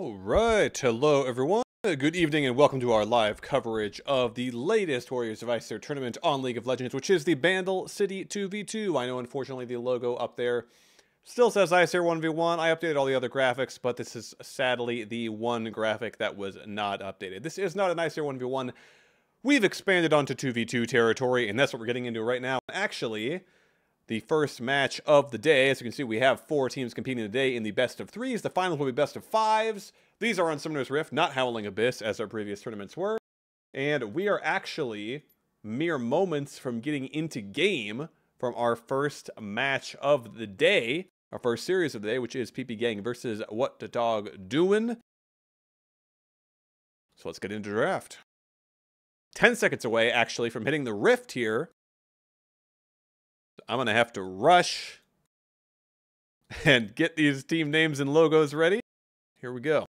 Alright, hello everyone, good evening and welcome to our live coverage of the latest Warriors of Ice tournament on League of Legends, which is the Bandle City 2v2. I know unfortunately the logo up there still says Ice 1v1. I updated all the other graphics, but this is sadly the one graphic that was not updated. This is not an Ice 1v1. We've expanded onto 2v2 territory, and that's what we're getting into right now. Actually, the first match of the day. As you can see, we have 4 teams competing today in the best of 3s. The finals will be best of 5s. These are on Summoner's Rift, not Howling Abyss, as our previous tournaments were. And we are actually mere moments from getting into game from our first match of the day, our first series of the day, which is PP Gang versus What the Dog Doin'. So let's get into draft. 10 seconds away, actually, from hitting the Rift here. I'm going to have to rush and get these team names and logos ready. Here we go.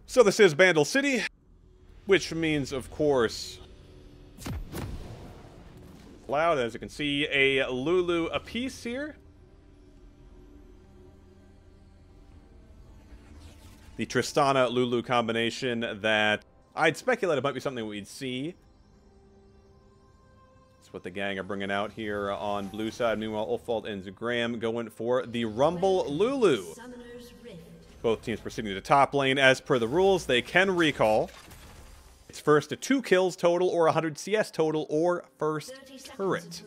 So this is Bandle City, which means, of course, loud. As you can see, a Lulu apiece here. The Tristana-Lulu combination that I'd speculate it might be something we'd see. That's what the gang are bringing out here on blue side. Meanwhile, Ulfald and Zagram going for the Rumble Lulu. Both teams proceeding to top lane. As per the rules, they can recall. It's first to 2 kills total, or 100 CS total, or first turret.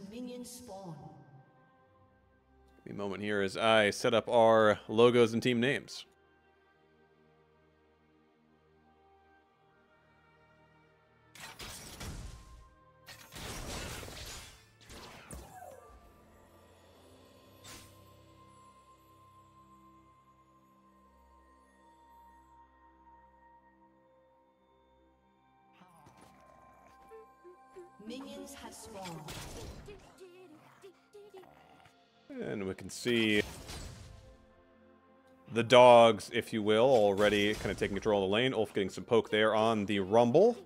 A moment here as I set up our logos and team names. Minions have spawned. And we can see the dogs, if you will, already kind of taking control of the lane. Ulf getting some poke there on the Rumble.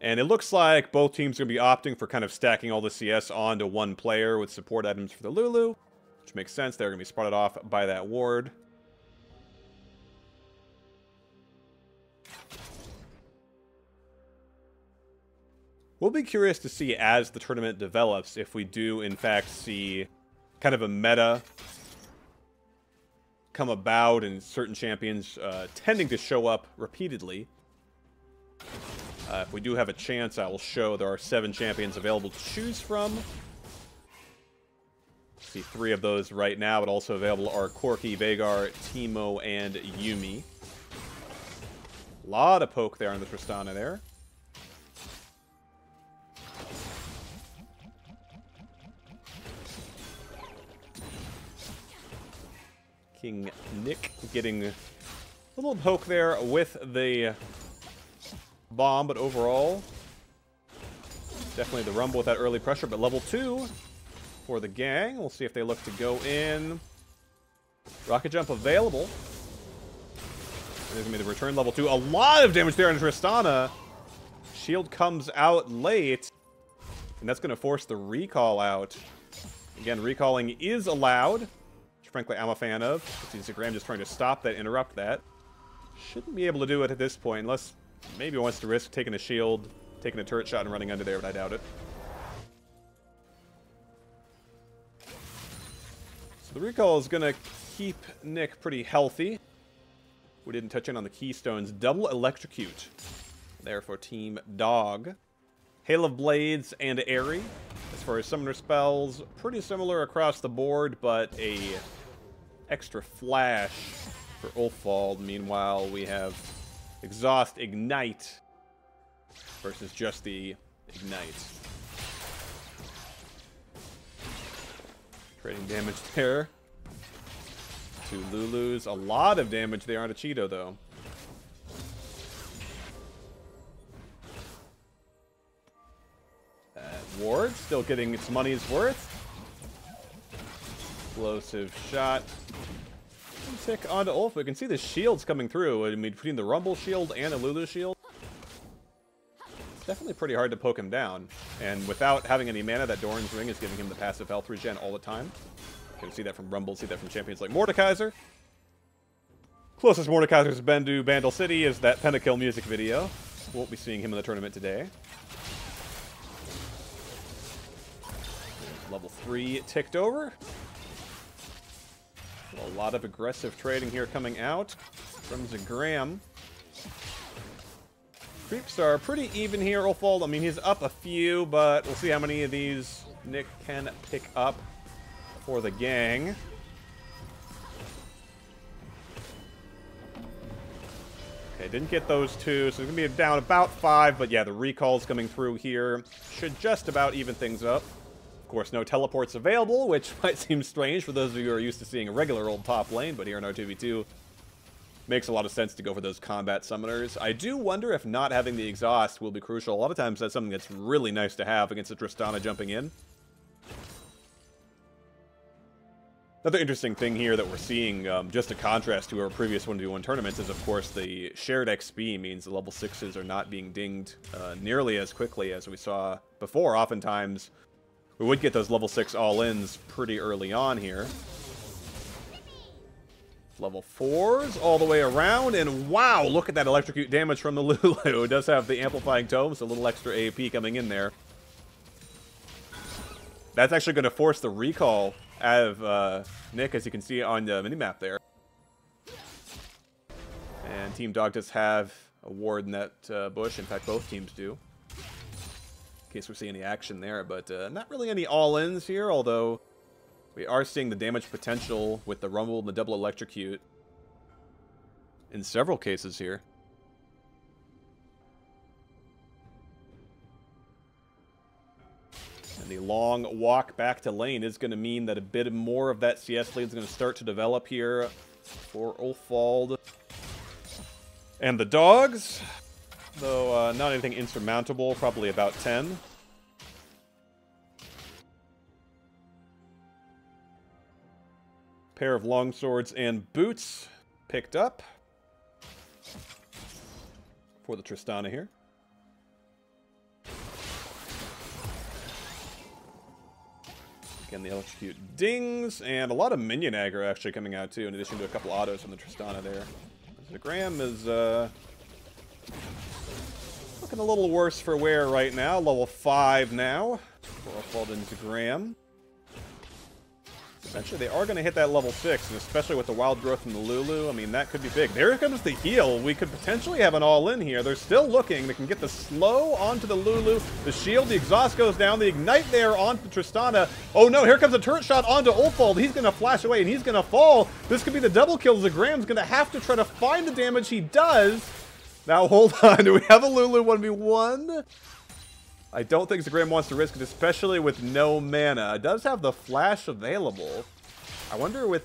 And it looks like both teams are going to be opting for kind of stacking all the CS onto one player with support items for the Lulu, which makes sense. They're going to be spotted off by that ward. We'll be curious to see as the tournament develops if we do, in fact, see kind of a meta come about and certain champions tending to show up repeatedly. If we do have a chance, I will show there are 7 champions available to choose from. See 3 of those right now, but also available are Corki, Veigar, Teemo, and Yuumi. A lot of poke there on the Tristana there. King Nick getting a little poke there with the bomb, but overall, definitely the Rumble with that early pressure. But level 2 for the gang. We'll see if they look to go in. Rocket Jump available. And there's going to be the return level 2. A lot of damage there on Tristana. Shield comes out late, and that's going to force the recall out. Again, recalling is allowed. Frankly, I'm a fan of. See Zagram just trying to stop that, interrupt that. Shouldn't be able to do it at this point, unless maybe he wants to risk taking a shield, taking a turret shot, and running under there, but I doubt it. So the recall is going to keep Nick pretty healthy. We didn't touch in on the keystones. Double Electrocute there for Team Dog. Hail of Blades and Airy. As far as summoner spells, pretty similar across the board, but a extra flash for Ulfald. Meanwhile, we have Exhaust Ignite versus just the Ignite. Trading damage there to Lulu's. A lot of damage there on a Cheeto, though. Ward still getting its money's worth. Explosive shot. Tick onto Ulf. We can see the shields coming through. I mean, between the Rumble shield and the Lulu shield, it's definitely pretty hard to poke him down. And without having any mana, that Doran's Ring is giving him the passive health regen all the time. You can see that from Rumble, see that from champions like Mordekaiser. Closest Mordekaiser's been to Bandle City is that Pentakill music video. Won't be seeing him in the tournament today. Level 3 ticked over. A lot of aggressive trading here coming out from Zagram. Creeps are pretty even here, Ulfold. I mean, he's up a few, but we'll see how many of these Nick can pick up for the gang. Okay, didn't get those two, so it's going to be down about 5, but yeah, the recalls coming through here should just about even things up. Of course, no teleports available, which might seem strange for those of you who are used to seeing a regular old top lane, but here in R2v2, makes a lot of sense to go for those combat summoners. I do wonder if not having the exhaust will be crucial. A lot of times that's something that's really nice to have against the Tristana jumping in. Another interesting thing here that we're seeing, just a contrast to our previous 1v1 tournaments, is of course the shared XP means the level 6s are not being dinged nearly as quickly as we saw before. Oftentimes, we would get those level 6 all-ins pretty early on here. Level 4s all the way around, and wow, look at that electrocute damage from the Lulu. It does have the amplifying tome, so a little extra AP coming in there. That's actually going to force the recall out of Nick, as you can see on the minimap there. And Team Dog does have a ward in that bush. In fact, both teams do. In case we see any action there, but not really any all-ins here, although we are seeing the damage potential with the Rumble and the double electrocute in several cases here. And the long walk back to lane is going to mean that a bit more of that CS lead is going to start to develop here for Ulfald and the Dogs. Though not anything insurmountable, probably about 10. Pair of longswords and boots picked up for the Tristana here. Again, the electrocute dings, and a lot of minion aggro actually coming out too, in addition to a couple autos from the Tristana there. Zagram is looking a little worse for wear right now. Level 5 now for Ulfald and Zagram. Eventually, they are going to hit that level 6, and especially with the wild growth from the Lulu, I mean, that could be big. There comes the heal. We could potentially have an all-in here. They're still looking. They can get the slow onto the Lulu. The shield, the exhaust goes down. The ignite there onto Tristana. Oh, no, here comes a turret shot onto Ulfald. He's going to flash away, and he's going to fall. This could be the double kill. Zagram's going to have to try to find the damage he does. Now, hold on. Do we have a Lulu 1v1? I don't think Zagram wants to risk it, especially with no mana. It does have the flash available. I wonder with...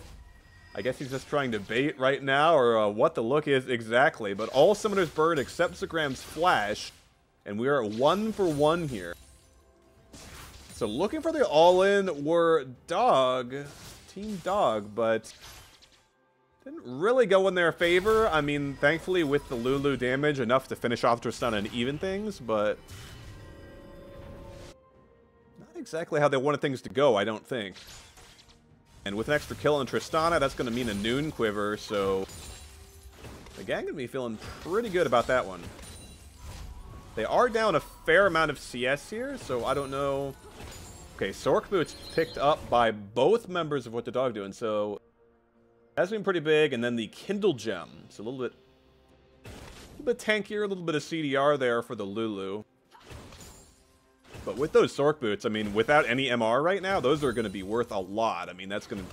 I guess he's just trying to bait right now, or what the look is exactly. But all summoners burn except Zagram's flash. And we are 1 for 1 here. So looking for the all-in were Dog. Team Dog, but... didn't really go in their favor. I mean, thankfully with the Lulu damage, enough to finish off Tristana and even things, but... exactly how they wanted things to go, I don't think. And with an extra kill on Tristana, that's going to mean a Noon Quiver, so the gang going to be feeling pretty good about that one. They are down a fair amount of CS here, so I don't know. Okay, Sork Boots picked up by both members of What the Dog Doing, so that's been pretty big. And then the Kindle Gem, so a little bit tankier, a little bit of CDR there for the Lulu. But with those Sork Boots, I mean, without any MR right now, those are going to be worth a lot. I mean, that's going to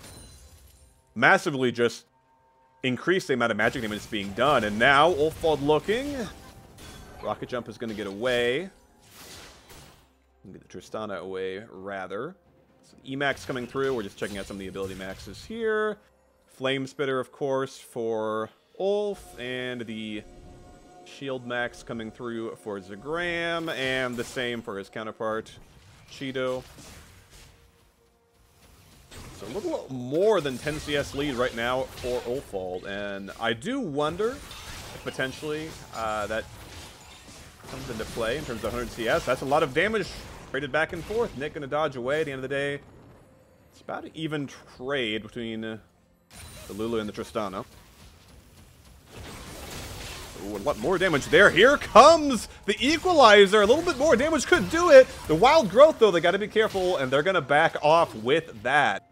massively just increase the amount of magic damage that's being done. And now, Ulfald looking. Rocket Jump is going to get away. Get the Tristana away, rather. Some Emax coming through. We're just checking out some of the ability maxes here. Flame Spitter, of course, for Ulf. And the... Shield Max coming through for Zagram, and the same for his counterpart, Cheeto. So a little more than 10 CS lead right now for Ulfold, and I do wonder if potentially that comes into play in terms of 100 CS. That's a lot of damage traded back and forth. Nick gonna dodge away at the end of the day. It's about an even trade between the Lulu and the Tristana. Ooh, a lot more damage there. Here comes the equalizer. A little bit more damage could do it. The wild growth, though, they got to be careful, and they're going to back off with that.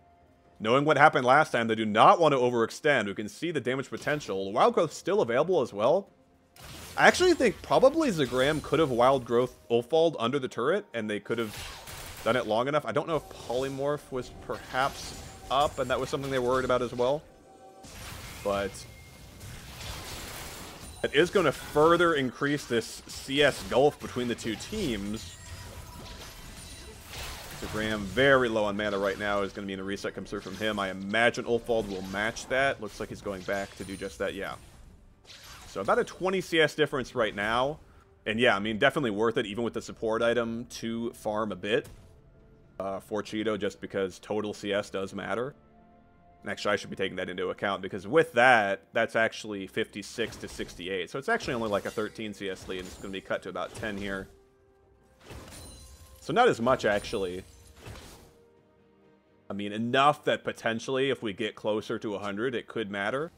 Knowing what happened last time, they do not want to overextend. We can see the damage potential. The wild growth still available as well. I actually think probably Zagram could have wild growth Ulfold under the turret, and they could have done it long enough. I don't know if Polymorph was perhaps up, and that was something they were worried about as well. But it is going to further increase this CS gulf between the two teams. Zagram very low on mana right now. Is going to be in a reset comes through from him. I imagine Ulfold will match that. Looks like he's going back to do just that. Yeah. So about a 20 CS difference right now. And yeah, I mean, definitely worth it, even with the support item, to farm a bit for Cheeto, just because total CS does matter. And actually, I should be taking that into account, because with that, that's actually 56 to 68. So it's actually only like a 13 CS lead, and it's going to be cut to about 10 here. So not as much, actually. I mean, enough that potentially, if we get closer to 100, it could matter.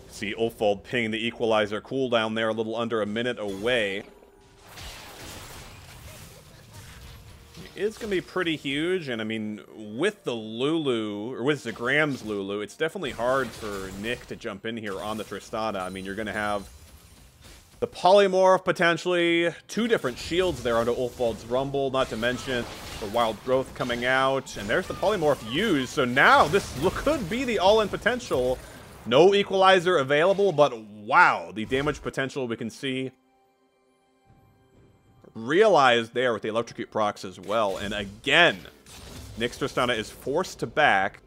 See Ulfold ping the equalizer cooldown there, a little under a minute away. It's going to be pretty huge, and I mean, with the Lulu, or with Zagram's Lulu, it's definitely hard for Nick to jump in here on the Tristana. I mean, you're going to have the Polymorph, potentially, 2 different shields there onto Ulfold's Rumble, not to mention the Wild Growth coming out, and there's the Polymorph used, so now this could be the all-in potential. No equalizer available, but wow, the damage potential we can see realized there with the Electrocute procs as well. And again, Nick's Tristana is forced to back.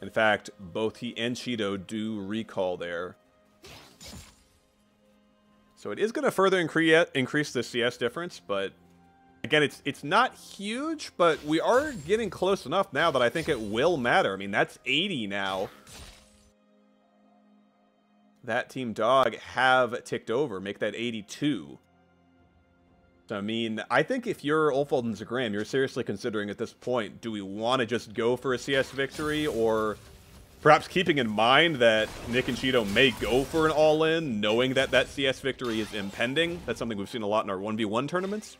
In fact, both he and Cheeto do recall there. So it is going to further increase the CS difference, but again, it's not huge, but we are getting close enough now that I think it will matter. I mean, that's 80 now. That Team Dog have ticked over, make that 82. So, I mean, I think if you're Ulfold and Zagram, you're seriously considering at this point, do we want to just go for a CS victory, or perhaps keeping in mind that Nick and Cheeto may go for an all-in, knowing that that CS victory is impending? That's something we've seen a lot in our 1v1 tournaments.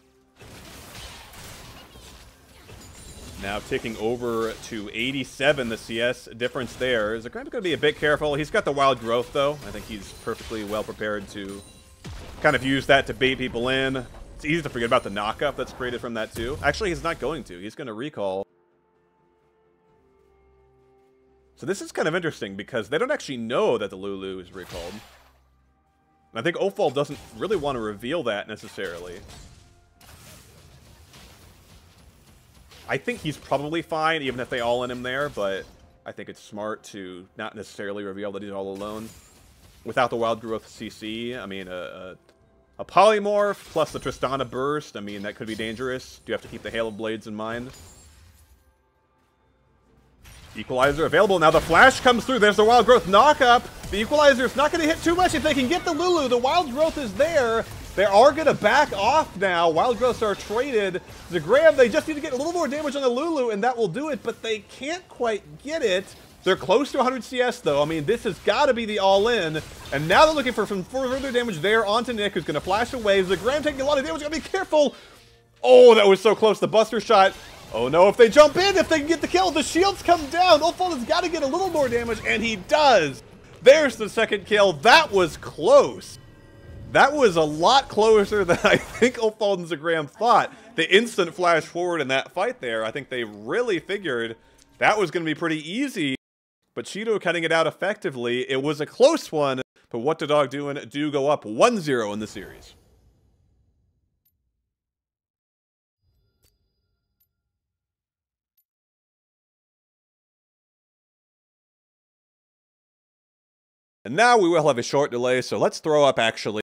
Now ticking over to 87, the CS difference there. Zagram's going to be a bit careful. He's got the wild growth, though. I think he's perfectly well prepared to kind of use that to bait people in. It's easy to forget about the knockup that's created from that, too. Actually, he's not going to. He's going to recall. So this is kind of interesting, because they don't actually know that the Lulu is recalled. And I think Ulfold doesn't really want to reveal that, necessarily. I think he's probably fine, even if they all in him there, but I think it's smart to not necessarily reveal that he's all alone. Without the Wild Growth CC, I mean, a Polymorph plus the Tristana Burst, I mean, that could be dangerous. Do you have to keep the Hail of Blades in mind? Equalizer available. Now the Flash comes through. There's the Wild Growth knock-up. The Equalizer is not going to hit too much. If they can get the Lulu, the Wild Growth is there. They are going to back off now. Wild Growths are traded. Zagram, they just need to get a little more damage on the Lulu, and that will do it, but they can't quite get it. They're close to 100 CS, though. I mean, this has got to be the all-in. And now they're looking for some further damage there onto Nick, who's going to flash away. Zagram taking a lot of damage. Got to be careful. Oh, that was so close. The Buster shot. Oh, no. If they jump in, if they can get the kill, the shields come down. Ulfold has got to get a little more damage, and he does. There's the second kill. That was close. That was a lot closer than I think Ulfold and Zagram thought. The instant flash forward in that fight there, I think they really figured that was going to be pretty easy. But Cheeto cutting it out effectively. It was a close one, but what the Dog doing do go up 1-0 in the series. And now we will have a short delay, so let's throw up actually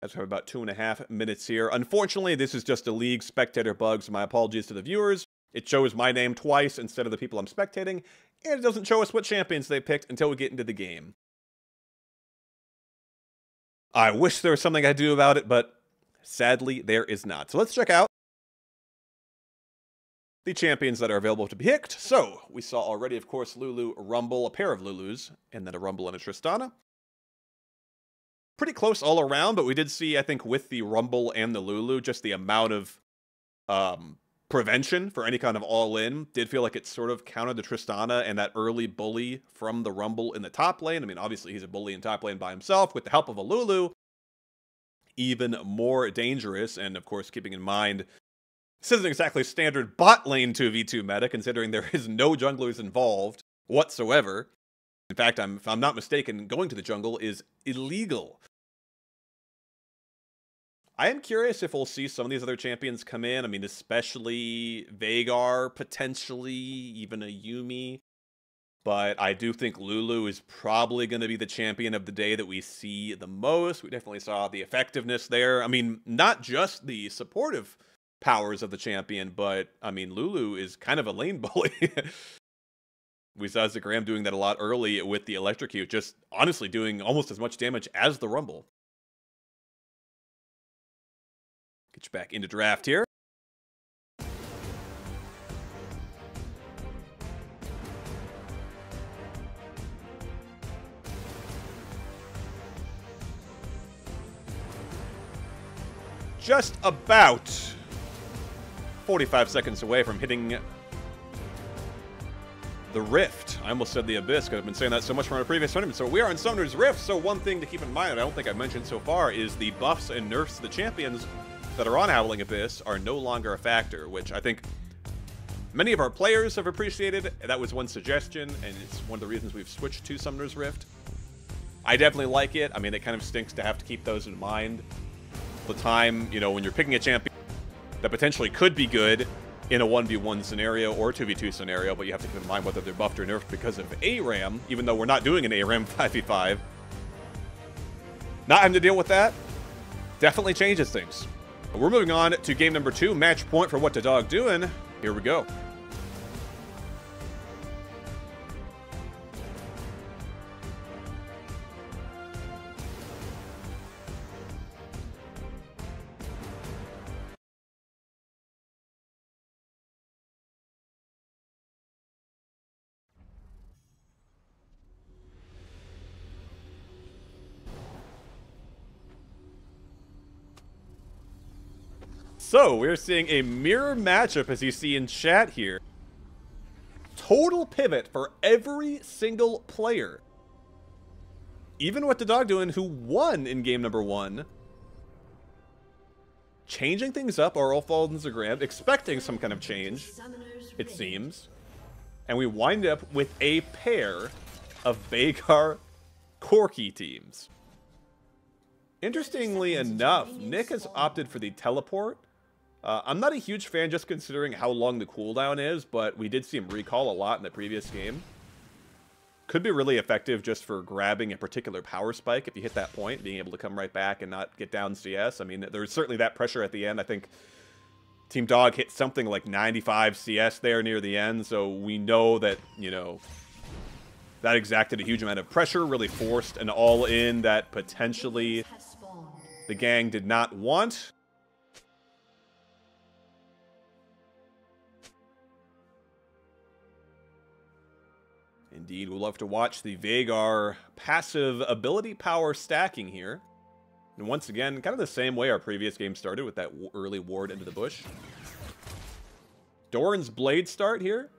As we have about 2.5 minutes here. Unfortunately, this is just a league spectator bug, so my apologies to the viewers. It shows my name twice instead of the people I'm spectating, and it doesn't show us what champions they picked until we get into the game. I wish there was something I could do about it, but sadly, there is not. So let's check out the champions that are available to be picked. So, we saw already, of course, Lulu, Rumble, a pair of Lulus, and then a Rumble and a Tristana. Pretty close all around, but we did see, I think, with the Rumble and the Lulu, just the amount of prevention for any kind of all-in. Did feel like it sort of countered the Tristana and that early bully from the Rumble in the top lane. I mean, obviously, he's a bully in top lane by himself. With the help of a Lulu, even more dangerous. And, of course, keeping in mind, this isn't exactly standard bot lane 2v2 meta, considering there is no junglers involved whatsoever. In fact, if I'm not mistaken, going to the jungle is illegal. I am curious if we'll see some of these other champions come in. I mean, especially Veigar, potentially, even a Yuumi. But I do think Lulu is probably going to be the champion of the day that we see the most. We definitely saw the effectiveness there. I mean, not just the supportive powers of the champion, but, I mean, Lulu is kind of a lane bully. We saw Zagram doing that a lot early with the Electrocute, just honestly doing almost as much damage as the Rumble. Get you back into draft here. Just about 45 seconds away from hitting the Rift. I almost said the Abyss, because I've been saying that so much from our previous tournament. So we are in Summoner's Rift, so one thing to keep in mind, I don't think I've mentioned so far, is the buffs and nerfs to the champions that are on Howling Abyss are no longer a factor, which I think many of our players have appreciated. That was one suggestion, and it's one of the reasons we've switched to Summoner's Rift. I definitely like it. I mean, it kind of stinks to have to keep those in mind. The time, you know, when you're picking a champion that potentially could be good in a 1v1 scenario or 2v2 scenario, but you have to keep in mind whether they're buffed or nerfed because of ARAM, even though we're not doing an ARAM 5v5. Not having to deal with that definitely changes things. We're moving on to game number 2, match point for What the Dog Doing. Here we go. So, we're seeing a mirror matchup, as you see in chat here. Total pivot for every single player. Even What the Dog Doing, who won in game number 1. Changing things up, are all followed in Zagram, expecting some kind of change, it seems. And we wind up with a pair of Veigar Corki teams. Interestingly enough, Nick has opted for the teleport. I'm not a huge fan just considering how long the cooldown is, but we did see him recall a lot in the previous game. Could be really effective just for grabbing a particular power spike if you hit that point, being able to come right back and not get down CS. I mean, there's certainly that pressure at the end. I think Team Dog hit something like 95 CS there near the end, so we know that, you know, that exacted a huge amount of pressure, really forced an all-in that potentially the gang did not want. Indeed, we'll have to watch the Veigar passive ability power stacking here. And once again, kind of the same way our previous game started with that early ward into the bush. Doran's Blade start here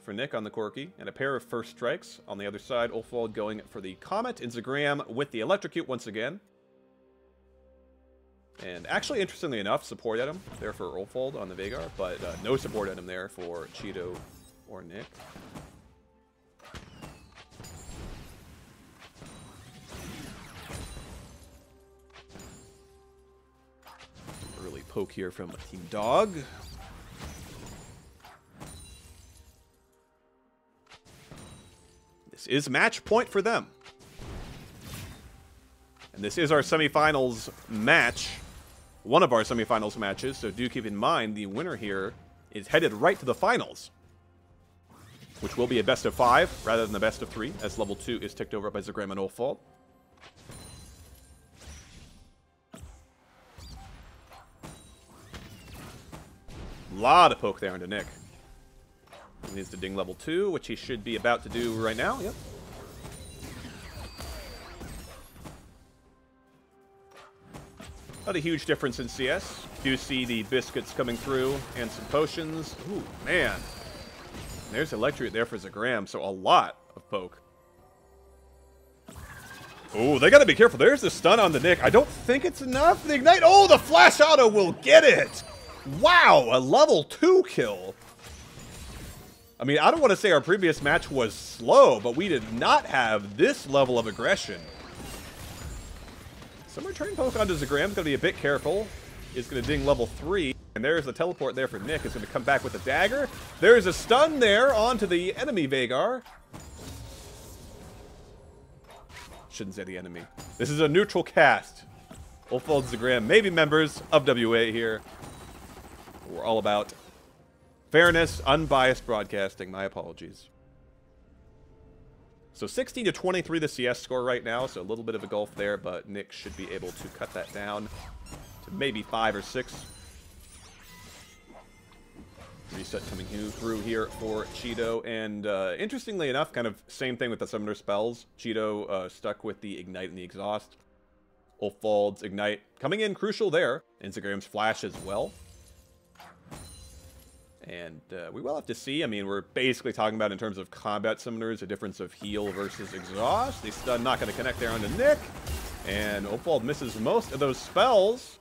for Nick on the Corki, and a pair of first strikes. On the other side, Ulfold going for the Comet. Instagram with the Electrocute once again. And actually, interestingly enough, support item there for Ulfold on the Veigar, but no support item there for Cheeto or Nick. Early poke here from Team Dog. This is match point for them. And this is our semifinals match. One of our semifinals matches, so do keep in mind the winner here is headed right to the finals, which will be a best of 5 rather than the best of 3, as level 2 is ticked over by Zagram and Ulfald. Lot of poke there into Nick. He needs to ding level 2, which he should be about to do right now. Yep. Not a huge difference in CS. Do see the biscuits coming through and some potions. Ooh, man. There's Electrocute there for Zagram, so a lot of poke. Oh, they gotta be careful. There's the stun on the Nick. I don't think it's enough. The Ignite. Oh, the Flash Auto will get it. Wow, a level 2 kill. I mean, I don't want to say our previous match was slow, but we did not have this level of aggression. Some return poke onto Zagram's going to be a bit careful. Is going to ding level 3. And there's the teleport there for Nick. Is going to come back with a dagger. There's a stun there onto the enemy Veigar. Shouldn't say the enemy. This is a neutral cast. Ulfald, Zagram, maybe members of WA here. We're all about fairness, unbiased broadcasting. My apologies. So 16 to 23 the CS score right now, so a little bit of a gulf there, but Nick should be able to cut that down to maybe 5 or 6. Reset coming through here for Cheeto, and interestingly enough, kind of same thing with the summoner spells. Cheeto stuck with the Ignite and the Exhaust. Ulfald's Ignite coming in crucial there, and Zagram's Flash as well. And we will have to see. I mean, we're basically talking about, in terms of combat summoners, a difference of heal versus exhaust. The stun not going to connect there onto Nick. And Ulfald misses most of those spells.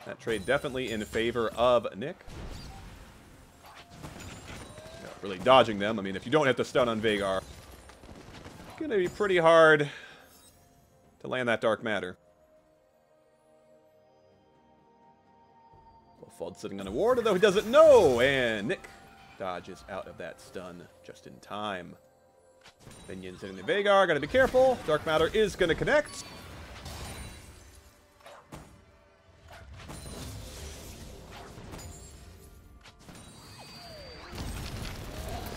That trade definitely in favor of Nick. Really dodging them. I mean, if you don't hit the stun on Veigar, it's going to be pretty hard to land that Dark Matter. Ulfald sitting on a ward, although he doesn't know, and Nick dodges out of that stun just in time. Minions hitting the Veigar, gotta be careful. Dark Matter is gonna connect.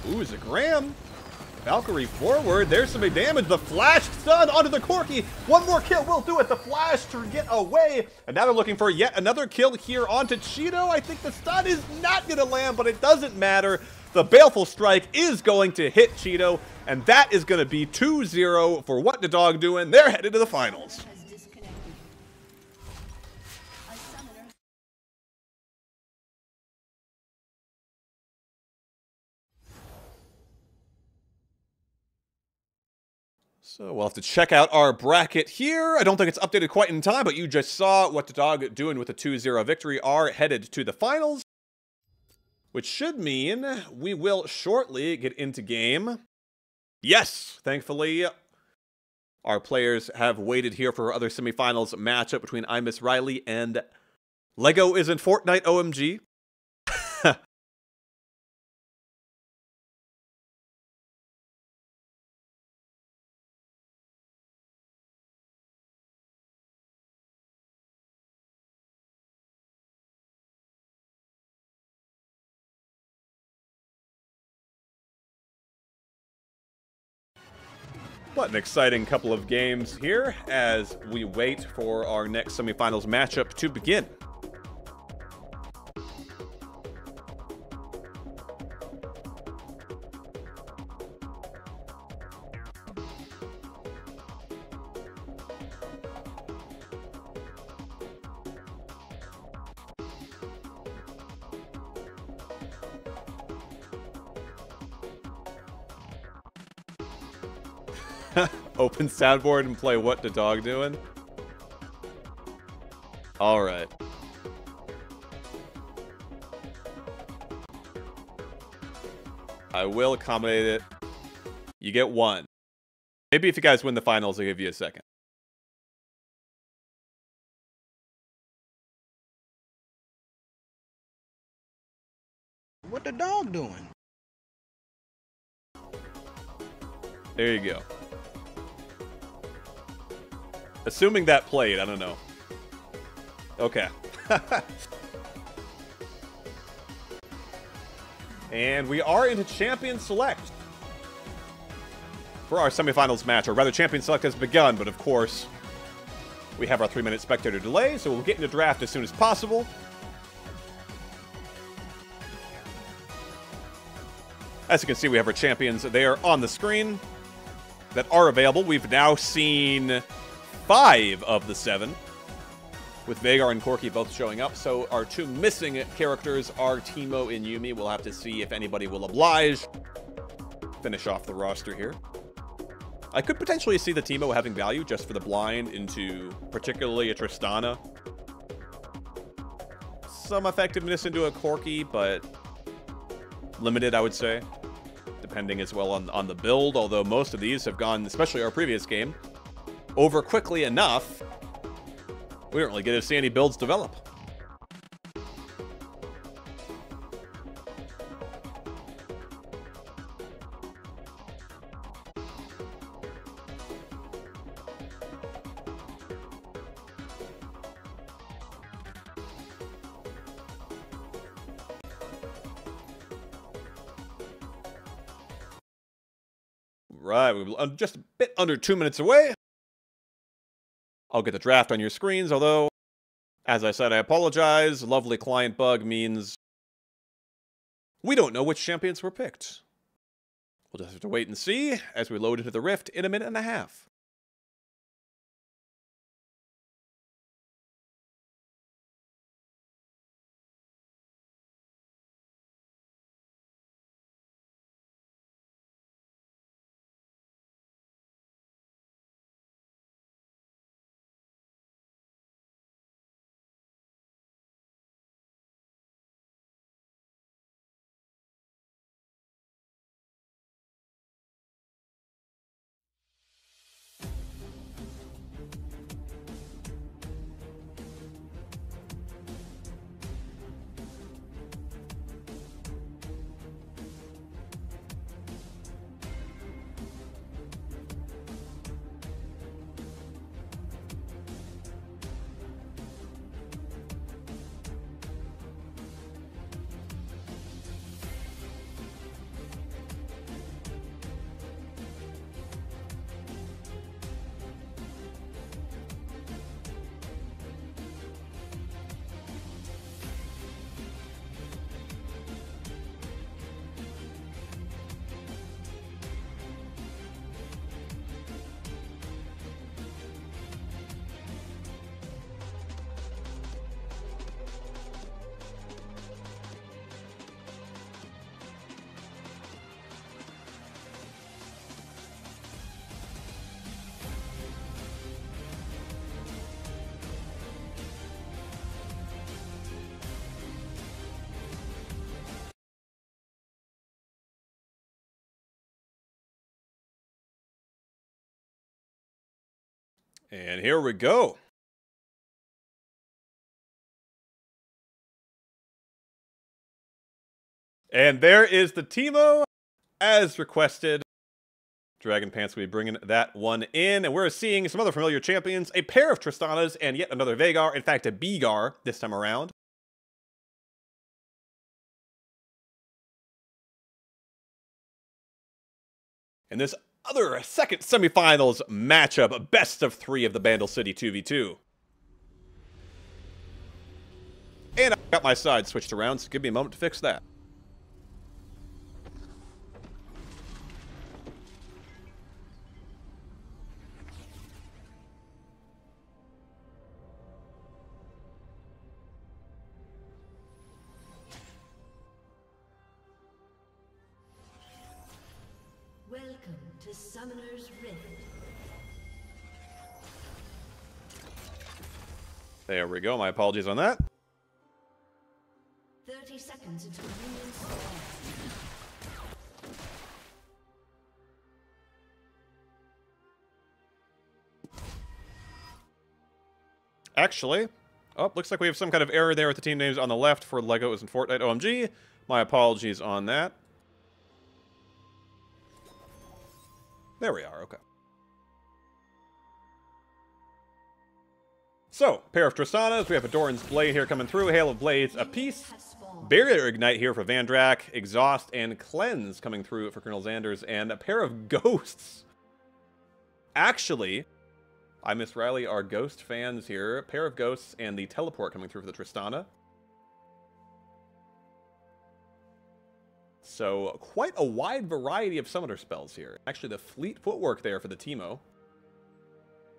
Ooh, Zagram. Valkyrie forward. There's some big damage. The flash stun onto the Corki. One more kill will do it. The flash to get away. And now they're looking for yet another kill here onto Cheeto. I think the stun is not going to land, but it doesn't matter. The Baleful Strike is going to hit Cheeto, and that is going to be 2-0 for What the Dog Doing. They're headed to the finals. So we'll have to check out our bracket here. I don't think it's updated quite in time, but you just saw What the Dog Doing with a 2-0 victory are headed to the finals, which should mean we will shortly get into game. Yes, thankfully, our players have waited here for our other semifinals matchup between I Miss Riley and Lego Isn't Fortnite OMG. What an exciting couple of games here as we wait for our next semifinals matchup to begin. Open soundboard and play What the Dog Doing? Alright. I will accommodate it. You get one. Maybe if you guys win the finals, I'll give you a second. What the dog doing? There you go. Assuming that played, I don't know. Okay. And we are into Champion Select for our semifinals match, or rather Champion Select has begun, but of course we have our 3-minute spectator delay, so we'll get into draft as soon as possible. As you can see, we have our champions there on the screen that are available. We've now seen 5 of the 7, with Vhagar and Corki both showing up. So our 2 missing characters are Teemo and Yuumi. We'll have to see if anybody will oblige. Finish off the roster here. I could potentially see the Teemo having value just for the blind into particularly a Tristana. Some effectiveness into a Corki, but limited, I would say. Depending as well on the build, although most of these have gone, especially our previous game, over quickly enough. We don't really get to see any builds develop. Right, we're just a bit under 2 minutes away. I'll get the draft on your screens, although, as I said, I apologize. Lovely client bug means we don't know which champions were picked. We'll just have to wait and see as we load into the Rift in a minute and a half. And here we go. And there is the Teemo, as requested. Dragon Pants will be bringing that one in. And we're seeing some other familiar champions, a pair of Tristanas, and yet another Vhagar. In fact, a Begar this time around. And this other second semifinals matchup, best of 3 of the Bandle City 2v2. And I got my side switched around, so give me a moment to fix that. Welcome to Summoner's Rift. There we go. My apologies on that. 30 seconds until union square. Actually, oh, looks like we have some kind of error there with the team names on the left for Legos and Fortnite OMG. My apologies on that. There we are, okay. So, pair of Tristanas. We have a Doran's Blade here coming through. Hail of Blades apiece. Barrier Ignite here for Vandrak. Exhaust and Cleanse coming through for Colonel Xanders. And a pair of Ghosts. Actually, I Miss Riley are Ghost fans here. A pair of Ghosts and the Teleport coming through for the Tristana. So, quite a wide variety of Summoner spells here. Actually, the Fleet Footwork there for the Teemo.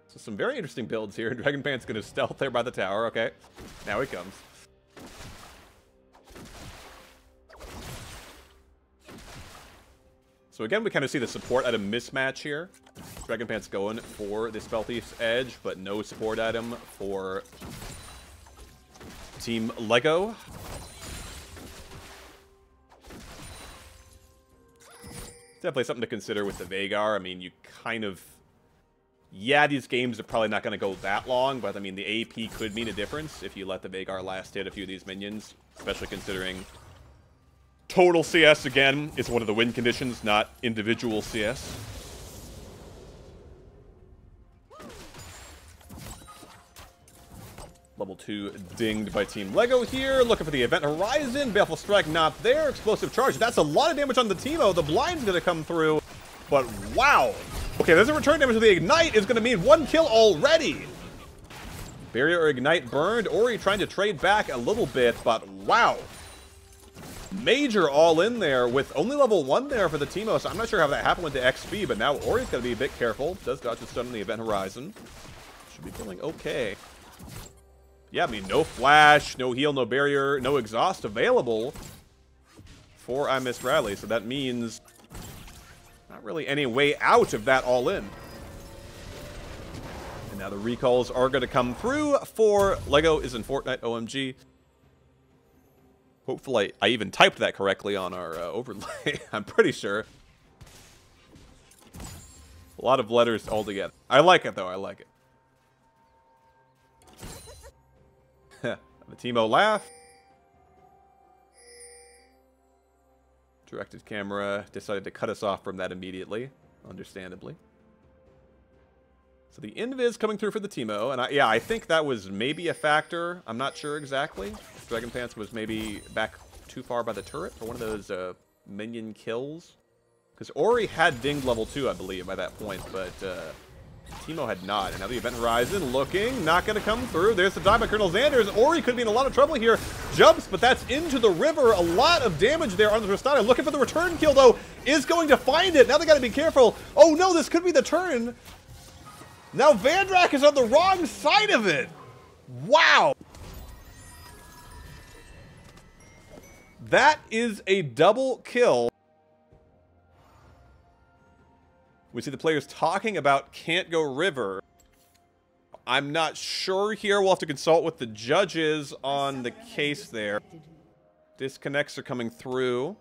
So some very interesting builds here. Dragon Pant's going to stealth there by the tower. Okay, now he comes. So again, we kind of see the support item mismatch here. Dragon Pant's going for the Spell Thief's Edge, but no support item for Team Lego. Definitely something to consider with the Vhagar. I mean, you kind of... Yeah, these games are probably not going to go that long, but I mean, the AP could mean a difference if you let the Vhagar last hit a few of these minions, especially considering total CS, again, is one of the win conditions, not individual CS. Level 2 dinged by Team Lego here. Looking for the Event Horizon. Baleful Strike not there. Explosive Charge. That's a lot of damage on the Teemo. The blind's going to come through, but wow. Okay, there's a return damage to the Ignite is going to mean 1 kill already. Barrier or Ignite burned. Ori trying to trade back a little bit, but wow. Major all in there with only level 1 there for the Teemo, so I'm not sure how that happened with the XP, but now Ori's got to be a bit careful. Does dodge the stun on the Event Horizon. Should be feeling okay. Yeah, I mean, no flash, no heal, no barrier, no exhaust available for I Miss Riley, so that means... not really any way out of that all-in. And now the recalls are going to come through for Lego is in Fortnite, OMG. Hopefully I even typed that correctly on our overlay. I'm pretty sure. A lot of letters all together. I like it, though. I like it. The Teemo laugh. Directed camera decided to cut us off from that immediately, understandably. So the invis coming through for the Teemo, and yeah, I think that was maybe a factor. I'm not sure exactly. Dragon Pants was maybe back too far by the turret for one of those minion kills. Because Ori had dinged level 2, I believe, by that point, but Teemo had not. And now the Event Horizon looking, not going to come through. There's the dive by Colonel Xanders. Ori could be in a lot of trouble here. Jumps, but that's into the river. A lot of damage there on the Tristana. Looking for the return kill, though, is going to find it. Now they got to be careful. Oh, no, this could be the turn. Now Vandrak is on the wrong side of it. Wow. That is a double kill. We see the players talking about can't go river. I'm not sure here. We'll have to consult with the judges on the case there. Disconnects are coming through.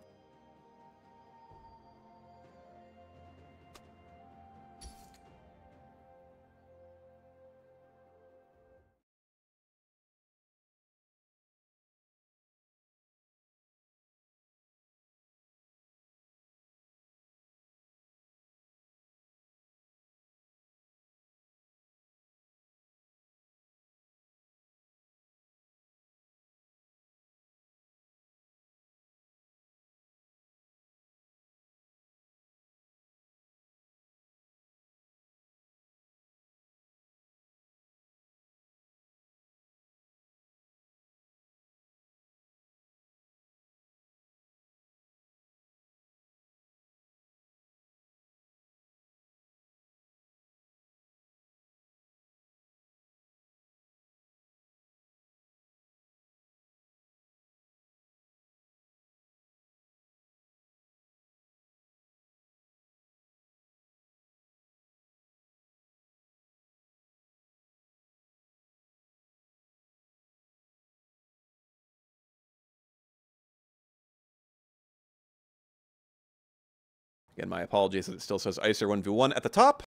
Again, my apologies that it still says Icer 1v1 at the top.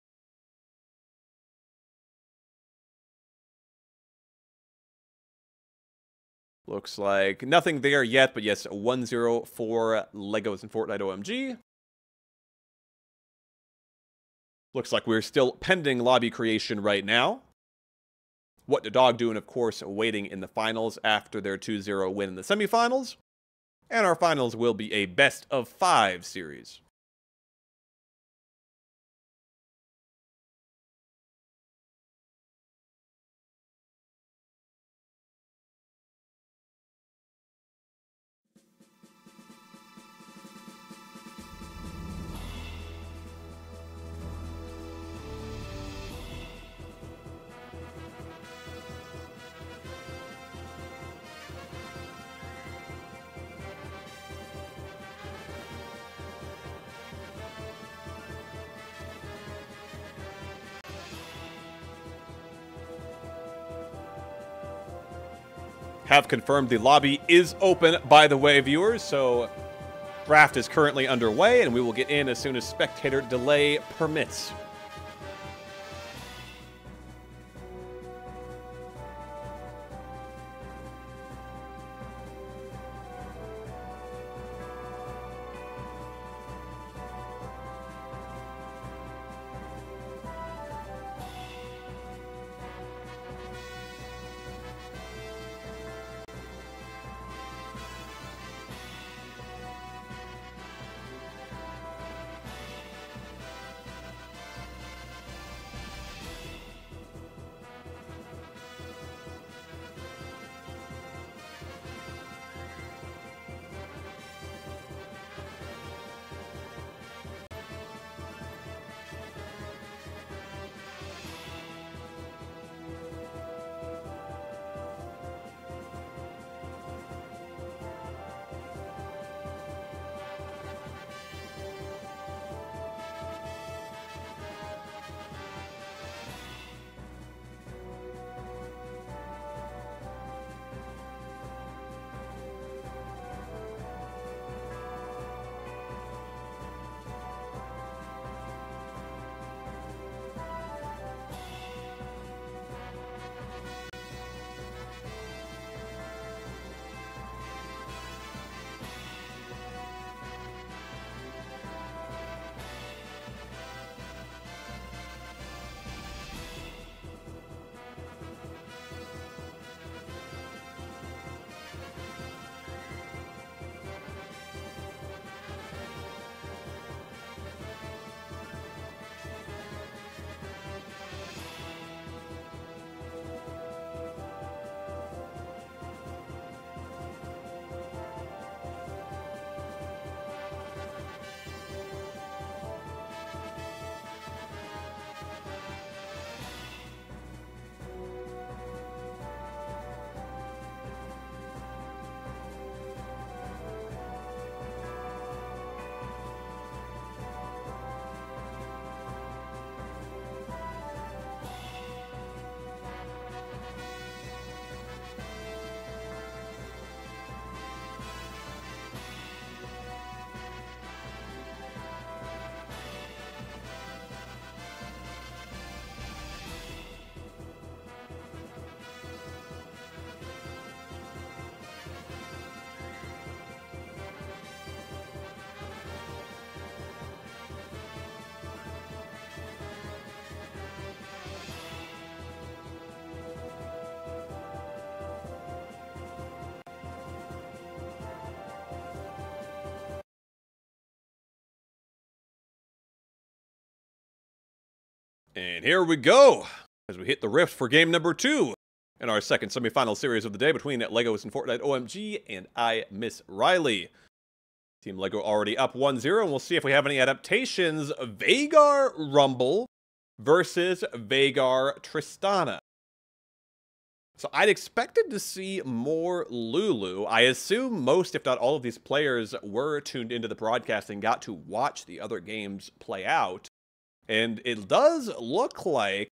Looks like nothing there yet, but yes, 1-0 for Legos and Fortnite OMG. Looks like we're still pending lobby creation right now. What the Dog doing, of course, waiting in the finals after their 2-0 win in the semifinals. And our finals will be a best-of-5 series. Have confirmed the lobby is open, by the way, viewers, so draft is currently underway, and we will get in as soon as spectator delay permits. And here we go, as we hit the rift for game number 2 in our second semifinal series of the day between Legos and Fortnite OMG and I Miss Riley. Team Lego already up 1-0, and we'll see if we have any adaptations. Veigar Rumble versus Veigar Tristana. So I'd expected to see more Lulu. I assume most, if not all of these players were tuned into the broadcast and got to watch the other games play out. And it does look like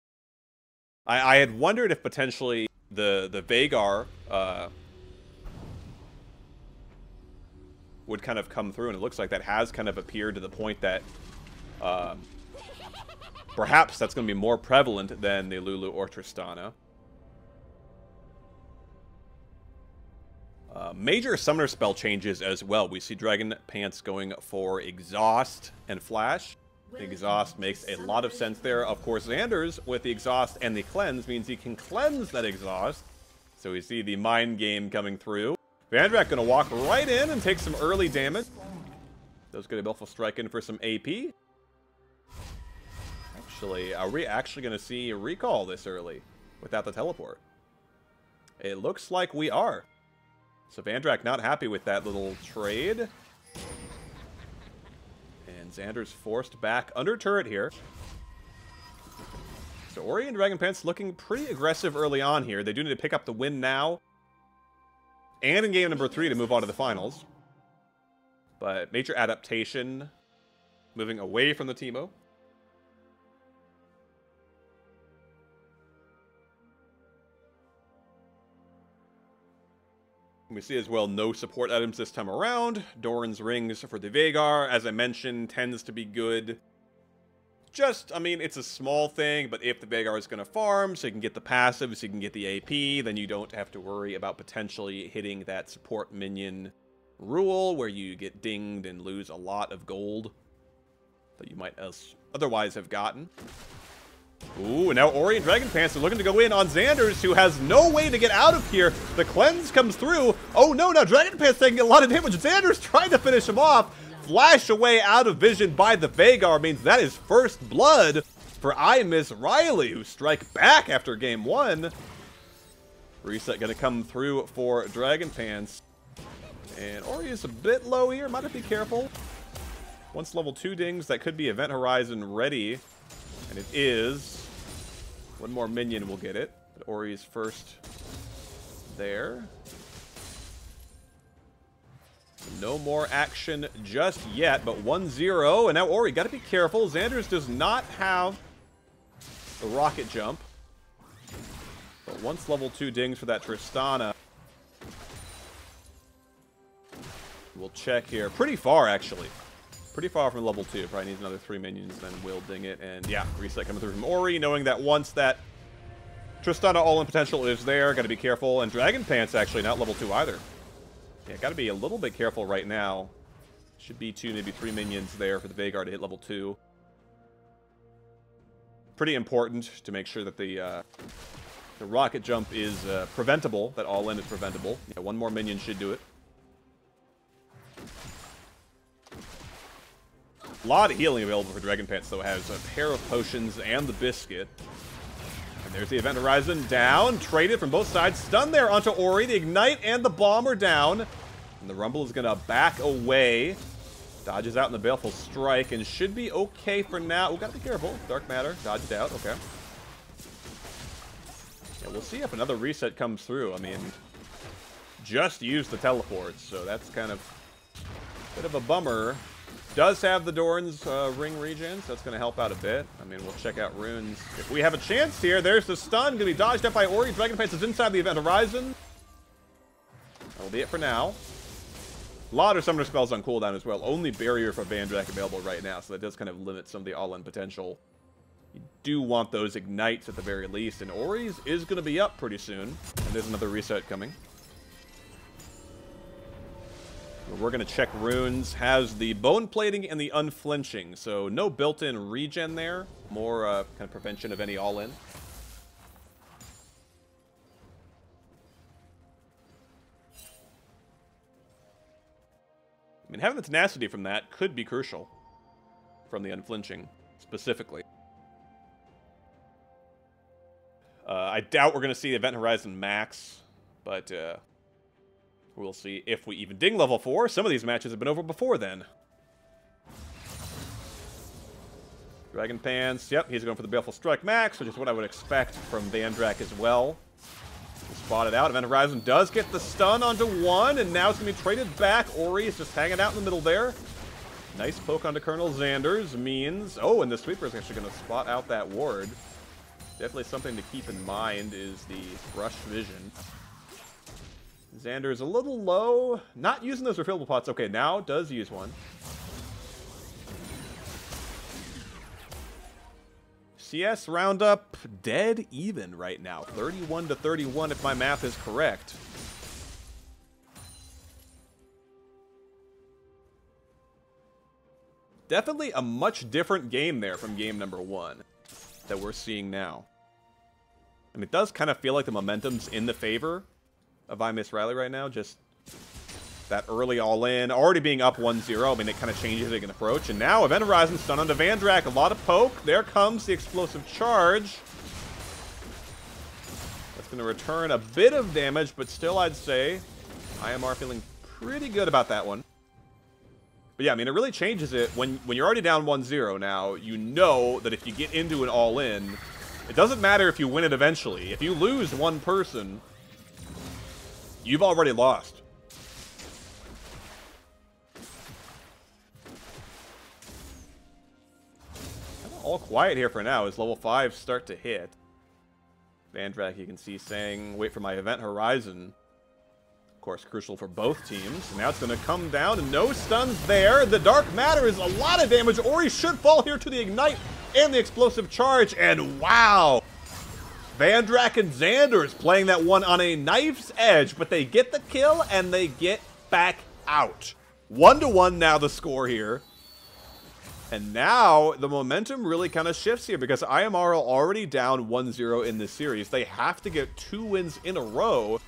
I had wondered if potentially the Veigar would kind of come through, and it looks like that has kind of appeared to the point that perhaps that's going to be more prevalent than the Lulu or Tristana. Major summoner spell changes as well. We see Dragon Pants going for Exhaust and Flash. The exhaust makes a lot of sense there. Of course, Xander's with the exhaust and the cleanse means he can cleanse that exhaust. So we see the mind game coming through. Vandrak gonna walk right in and take some early damage. Does get a Baleful Strike in for some AP. Actually, are we actually gonna see a recall this early without the teleport? It looks like we are. So Vandrak not happy with that little trade. And Xander's forced back under turret here. So Ori and Dragon Pants looking pretty aggressive early on here. They do need to pick up the win now. And in game number 3 to move on to the finals. But major adaptation. Moving away from the Teemo. We see as well no support items this time around. Doran's rings for the Vhagar, as I mentioned, tends to be good. Just, I mean, it's a small thing, but if the Vhagar is going to farm, so you can get the passive, so you can get the AP, then you don't have to worry about potentially hitting that support minion rule, where you get dinged and lose a lot of gold that you might otherwise have gotten. Ooh, and now Ori and Dragon Pants are looking to go in on Xander's, who has no way to get out of here. The cleanse comes through. Oh no, now Dragon Pants taking a lot of damage. Xander's trying to finish him off. Flash away out of vision by the Vhagar means that is first blood for I Miss Riley, who strike back after game 1. Reset gonna come through for Dragon Pants. And Ori is a bit low here, might have to be careful. Once level 2 dings, that could be Event Horizon ready. And it is. One more minion will get it. But Ori's first there. No more action just yet, but 1-0. And now Ori, gotta be careful. Xander's does not have the rocket jump. But once level 2 dings for that Tristana. We'll check here. Pretty far, actually. Pretty far from level 2. Probably needs another 3 minions, then we'll ding it. And yeah, reset coming through from Ori, knowing that once that Tristana all-in potential is there, gotta be careful. And Dragon Pants actually not level 2 either. Yeah, gotta be a little bit careful right now. Should be 2, maybe 3 minions there for the Vhagar to hit level 2. Pretty important to make sure that the rocket jump is preventable, that all-in is preventable. Yeah, 1 more minion should do it. A lot of healing available for Dragon Pants, though. Has a pair of potions and the biscuit. And there's the Event Horizon down. Traded from both sides. Stun there onto Ori. The Ignite and the Bomb are down. And the Rumble is going to back away. Dodges out in the Baleful Strike and should be okay for now. Oh, gotta be careful. Dark Matter. Dodged out. Okay. Yeah, we'll see if another reset comes through. I mean, just used the teleports, so that's kind of a bit of a bummer. Does have the Doran's ring regen, so that's going to help out a bit. I mean, we'll check out runes. If we have a chance here, there's the stun. Going to be dodged up by Ori. Dragon Pants is inside the Event Horizon. That'll be it for now. A lot of Summoner spells on cooldown as well. Only Barrier for Vandrak available right now, so that does kind of limit some of the all-in potential. You do want those Ignites at the very least, and Ori's is going to be up pretty soon. And there's another reset coming. We're going to check runes. Has the bone plating and the unflinching. So no built-in regen there. More kind of prevention of any all-in. I mean, having the tenacity from that could be crucial. From the unflinching, specifically. I doubt we're going to see Event Horizon max. But we'll see if we even ding level 4. Some of these matches have been over before then. Dragon Pants. Yep, he's going for the Baleful Strike max, which is what I would expect from Vandrak as well. Spotted out. Event Horizon does get the stun onto 1, and now it's going to be traded back. Ori is just hanging out in the middle there. Nice poke onto Colonel Xander's means... Oh, and the Sweeper is actually going to spot out that ward. Definitely something to keep in mind is the Rush Vision. Xander's a little low. Not using those refillable pots. Okay, now does use one. CS roundup dead even right now. 31-31 if my math is correct. Definitely a much different game there from game number 1 that we're seeing now. And it does kind of feel like the momentum's in the favor of I Miss Riley right now. Just that early all-in, already being up 1-0. I mean, it kind of changes it can approach. And now Event Horizon stun onto Vandrak. A lot of poke. There comes the explosive charge. That's going to return a bit of damage, but still I'd say IMR feeling pretty good about that one. But yeah, I mean, it really changes it. When you're already down 1-0 now, you know that if you get into an all-in, it doesn't matter if you win it eventually. If you lose one person, you've already lost. All quiet here for now as level 5 start to hit. Vandrak, you can see, saying, wait for my Event Horizon. Of course, crucial for both teams. And now it's going to come down, and no stuns there. The Dark Matter is a lot of damage. Ori should fall here to the Ignite and the Explosive Charge. And wow! Vandrak and Xanders playing that one on a knife's edge, but they get the kill, and they get back out. 1-1 now the score here. And now the momentum really kind of shifts here because IMR are already down 1-0 in this series. They have to get 2 wins in a row.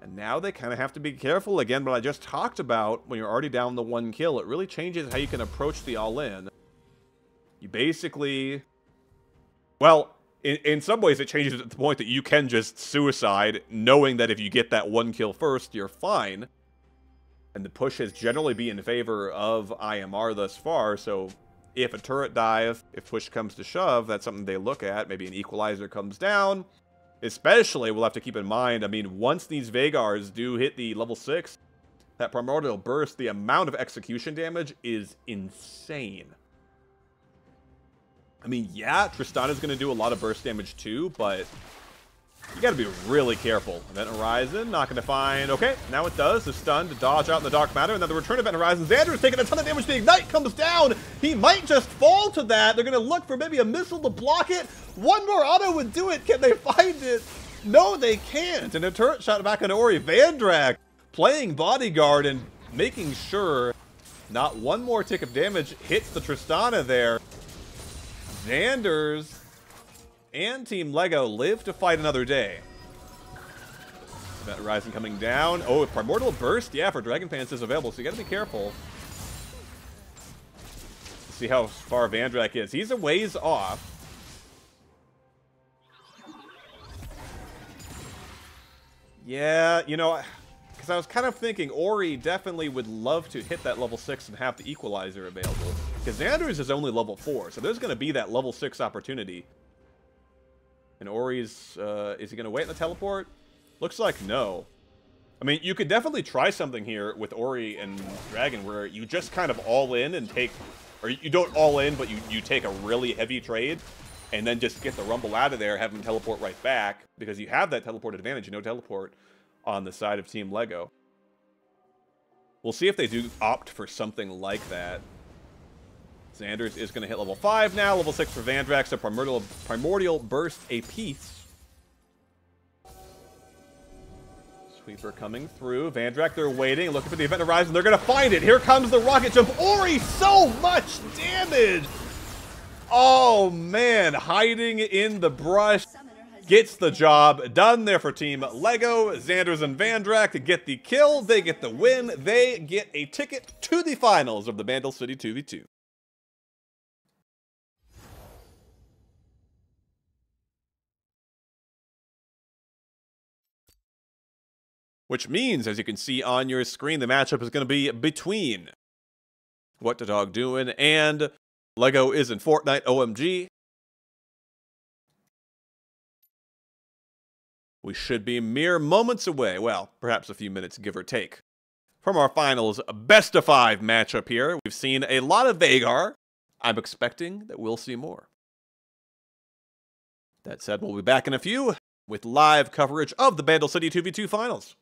And now they kind of have to be careful again. But I just talked about when you're already down the 1 kill, it really changes how you can approach the all-in. You basically, well, in some ways it changes at the point that you can just suicide, knowing that if you get that 1 kill first, you're fine. And the push has generally been in favor of IMR thus far, so if a turret dive, if push comes to shove, that's something they look at. Maybe an equalizer comes down. Especially, we'll have to keep in mind, I mean, once these Vagars do hit the level 6, that Primordial Burst, the amount of execution damage is insane. I mean, yeah, Tristana's going to do a lot of burst damage too, but you gotta be really careful. Event Horizon, not gonna find... Okay, now it does. The stun to dodge out in the Dark Matter, and then the return of Event Horizon. Xander's taking a ton of damage. The Ignite comes down. He might just fall to that. They're gonna look for maybe a missile to block it. One more auto would do it. Can they find it? No, they can't. And a turret shot back on Ori. Vandrak playing bodyguard and making sure not one more tick of damage hits the Tristana there. Xander's and Team Lego live to fight another day. Event Horizon coming down. Oh, Primordial Burst, yeah, for Dragon fans is available, so you gotta be careful. See how far Vandrak is. He's a ways off. Yeah, you know, because I was kind of thinking Ori definitely would love to hit that level 6 and have the Equalizer available. Because Xander's is only level 4, so there's going to be that level 6 opportunity. And Ori's, is he going to wait in the teleport? Looks like no. I mean, you could definitely try something here with Ori and Dragon where you just kind of all in and take, or you don't all in, but you take a really heavy trade and then just get the Rumble out of there, have him teleport right back, because you have that teleport advantage, you know, teleport on the side of Team Lego. We'll see if they do opt for something like that. Xanders is going to hit level 5 now, level 6 for Vandrak, so Primordial Burst a piece. Sweeper coming through. Vandrak, they're waiting, looking for the Event Horizon. They're going to find it. Here comes the rocket jump. Ori, so much damage! Oh, man. Hiding in the brush. Gets the job done there for Team Lego. Xanders and Vandrak get the kill. They get the win. They get a ticket to the finals of the Bandle City 2v2. Which means, as you can see on your screen, the matchup is going to be between What the Dog Doing and Lego is in Fortnite OMG. We should be mere moments away, well, perhaps a few minutes, give or take, from our finals best of 5 matchup here. We've seen a lot of Vagar. I'm expecting that we'll see more. That said, we'll be back in a few with live coverage of the Bandle City 2v2 finals.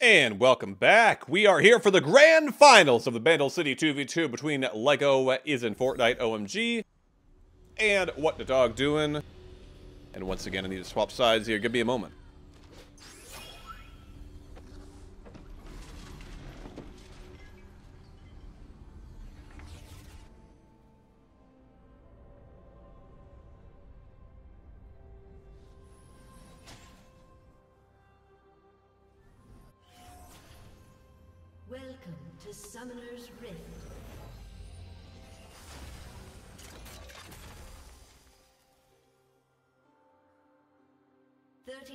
And welcome back. We are here for the grand finals of the Bandle City 2v2 between Lego is in Fortnite OMG and What the Dog Doing. And once again, I need to swap sides here. Give me a moment. Welcome to Summoner's Rift.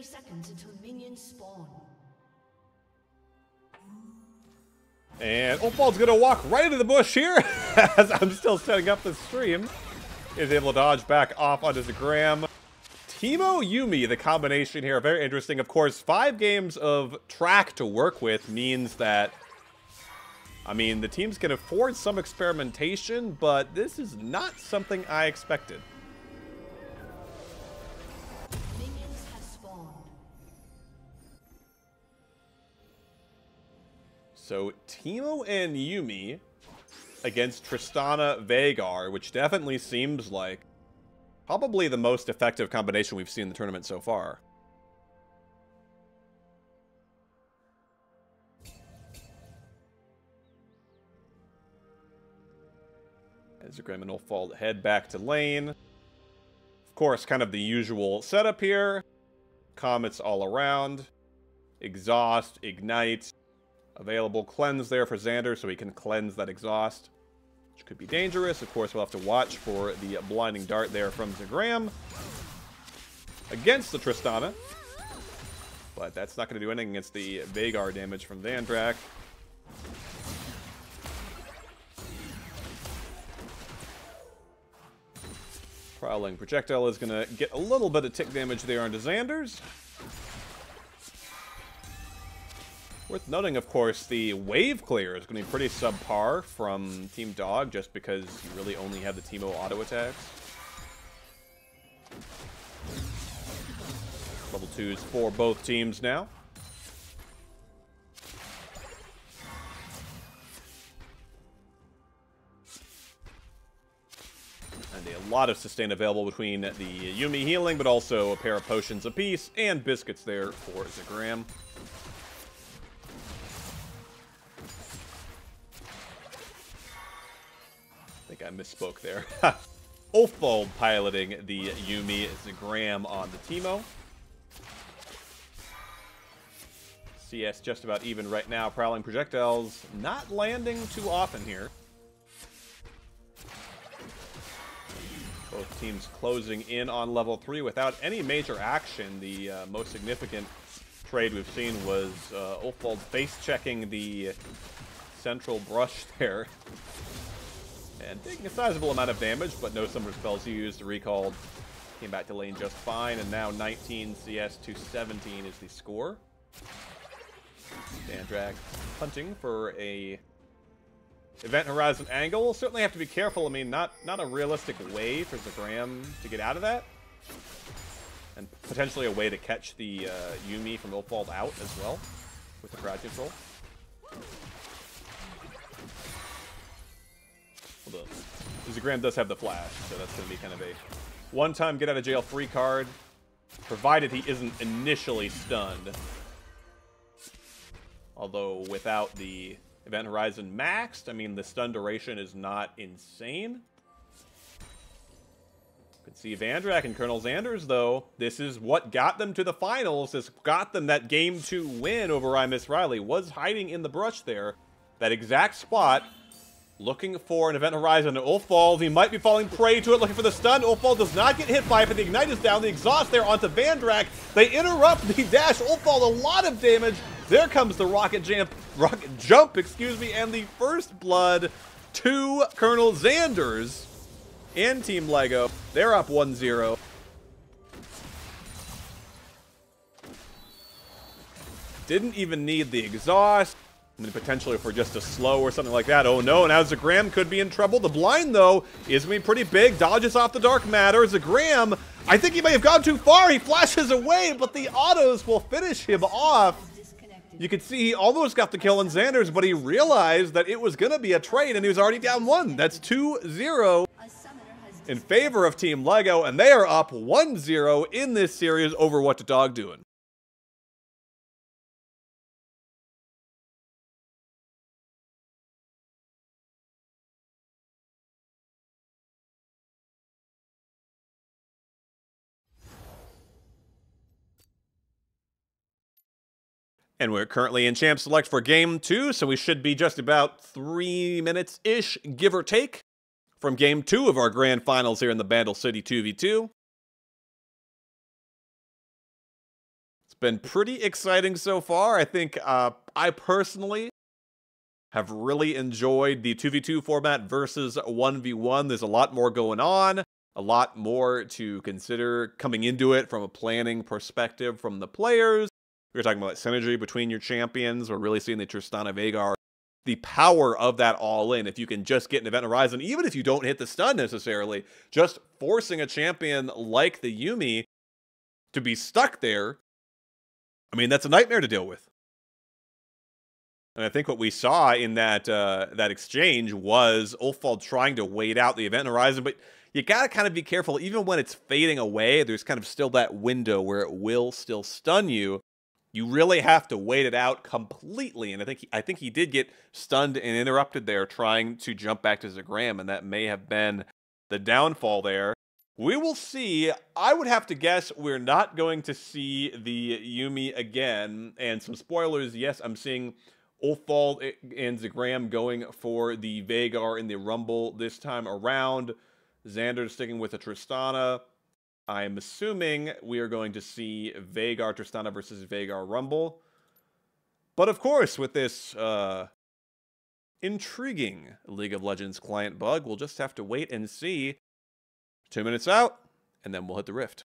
Seconds until minions spawn. And Opal's gonna walk right into the bush here as I'm still setting up the stream. Is able to dodge back off onto Zagram. Teemo Yuumi, the combination here, very interesting. Of course, 5 games of track to work with means that, I mean, the teams can afford some experimentation, but this is not something I expected. Minions have spawned. So, Teemo and Yuumi against Tristana Veigar, which definitely seems like probably the most effective combination we've seen in the tournament so far. As Zagram and Ulfald head back to lane. Of course, kind of the usual setup here. Comets all around. Exhaust, Ignite. Available cleanse there for Xander, so he can cleanse that exhaust, which could be dangerous. Of course, we'll have to watch for the blinding dart there from Zagram against the Tristana. But that's not going to do anything against the Veigar damage from Vandrak. Prowling Projectile is going to get a little bit of tick damage there onto Xander's. Worth noting, of course, the wave clear is going to be pretty subpar from Team Dog, just because you really only have the Teemo auto attacks. Level 2s for both teams now. And a lot of sustain available between the Yuumi healing, but also a pair of potions apiece, and biscuits there for Zagram. I think I misspoke there. Ulfald piloting the Yuumi, Zagram on the Teemo. CS just about even right now. Prowling Projectiles not landing too often here. Both teams closing in on level 3 without any major action. The most significant trade we've seen was Ulfald face checking the central brush there. And taking a sizable amount of damage, but no summoner spells used. Recalled, came back to lane just fine, and now 19 CS to 17 is the score. Vandrak hunting for a Event Horizon angle. We'll certainly have to be careful. I mean, not a realistic way for Zagram to get out of that. And potentially a way to catch the Yuumi from Ulfald out as well, with the crowd control. Although, Zagram does have the flash, so that's going to be kind of a one-time get-out-of-jail-free card, provided he isn't initially stunned. Although, without the Event Horizon maxed, I mean, the stun duration is not insane. You can see Vandrak and Colonel Xander's, though. This is what got them to the finals. This got them that Game 2 win over I Miss Riley. Was hiding in the brush there. That exact spot. Looking for an Event Horizon. Ulfald, he might be falling prey to it, looking for the stun. Ulfald does not get hit by it, but the Ignite is down. The exhaust there onto Vandrak. They interrupt the dash. Ulfald, a lot of damage. There comes the rocket jump, excuse me, and the first blood to Colonel Xander's and Team Lego. They're up 1-0. Didn't even need the exhaust. I mean, potentially for just a slow or something like that. Oh no, now Zagram could be in trouble. The blind, though, is going to be pretty big. Dodges off the Dark Matter. Zagram, I think he may have gone too far. He flashes away, but the autos will finish him off. You could see he almost got the kill on Xander's, but he realized that it was going to be a trade, and he was already down 1. That's 2-0 in favor of Team Lego, and they are up 1-0 in this series over What the Dog Doing. And we're currently in Champ Select for Game 2, so we should be just about 3 minutes-ish, give or take, from Game 2 of our Grand Finals here in the Bandle City 2v2. It's been pretty exciting so far. I think I personally have really enjoyed the 2v2 format versus 1v1. There's a lot more going on, a lot more to consider coming into it from a planning perspective from the players. We were talking about synergy between your champions. We're really seeing the Tristana Veigar, the power of that all in. If you can just get an Event Horizon, even if you don't hit the stun necessarily, just forcing a champion like the Yuumi to be stuck there, I mean, that's a nightmare to deal with. And I think what we saw in that that exchange was Ulfald trying to wait out the Event Horizon, but you gotta kind of be careful. Even when it's fading away, there's kind of still that window where it will still stun you. You really have to wait it out completely, and I think he did get stunned and interrupted there trying to jump back to Zagram, and that may have been the downfall there. We will see. I would have to guess we're not going to see the Yuumi again, and some spoilers, yes, I'm seeing Ulfald and Zagram going for the Veigar in the Rumble this time around. Xander sticking with the Tristana. I'm assuming we are going to see Veigar Tristana versus Veigar Rumble. But of course, with this intriguing League of Legends client bug, we'll just have to wait and see. 2 minutes out, and then we'll hit the Rift.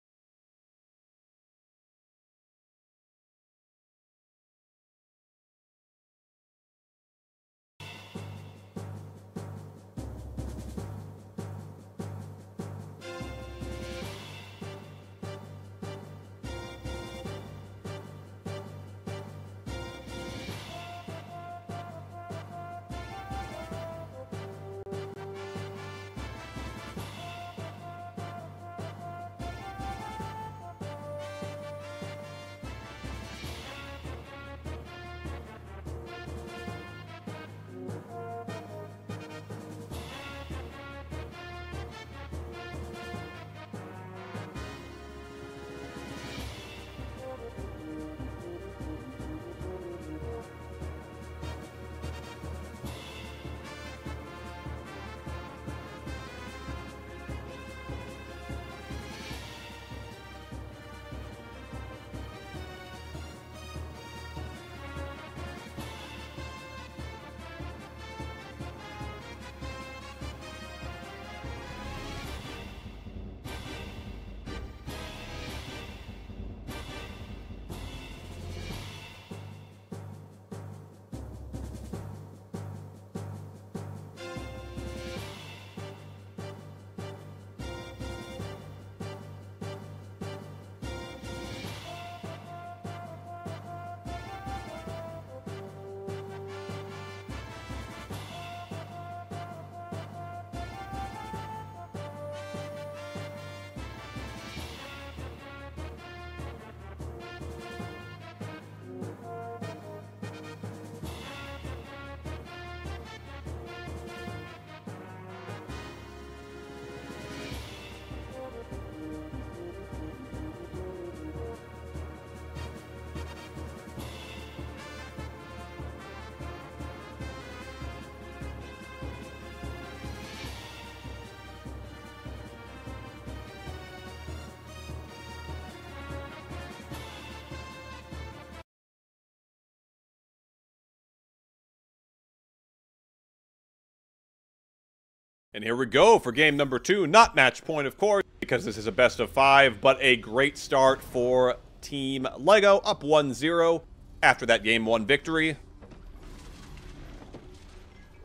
And here we go for game number 2. Not match point, of course, because this is a best of 5, but a great start for Team Lego, up 1-0 after that game 1 victory.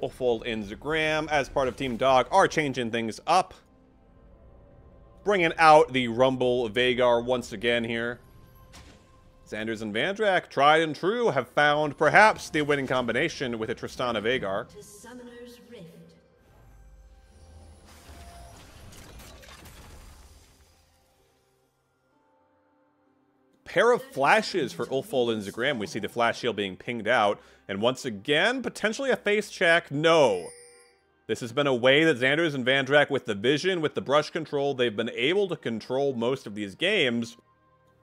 Ulfald and Zagram, as part of Team Dog, are changing things up. Bringing out the Rumble Veigar once again here. Xanders and Vandrak, tried and true, have found perhaps the winning combination with a Tristana Vhagar. To Summoner's Rift. Pair of flashes for Ulfold and Zagram. We see the flash shield being pinged out. And once again, potentially a face check. No. This has been a way that Xanders and Vandrak, with the vision, with the brush control, they've been able to control most of these games.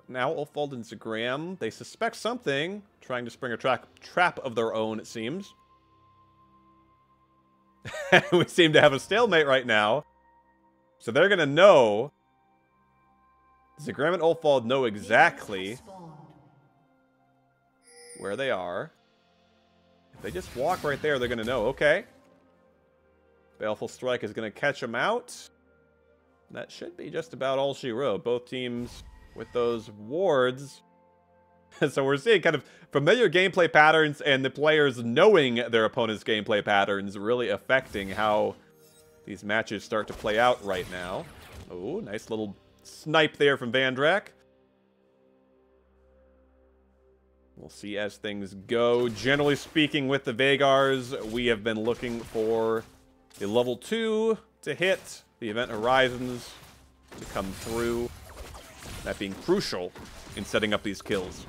Now Ulfold and Zagram, they suspect something, trying to spring a trap of their own, it seems. We seem to have a stalemate right now. So they're going to know. Zagram and Ulfold know exactly where they are. If they just walk right there, they're going to know, okay. Baleful Strike is going to catch them out. That should be just about all she wrote. Both teams with those wards. So we're seeing kind of familiar gameplay patterns and the players knowing their opponent's gameplay patterns really affecting how these matches start to play out right now. Oh, nice little snipe there from Vandrak. We'll see as things go. Generally speaking, with the Vhagars, we have been looking for the level 2 to hit, the event horizons to come through. That being crucial in setting up these kills.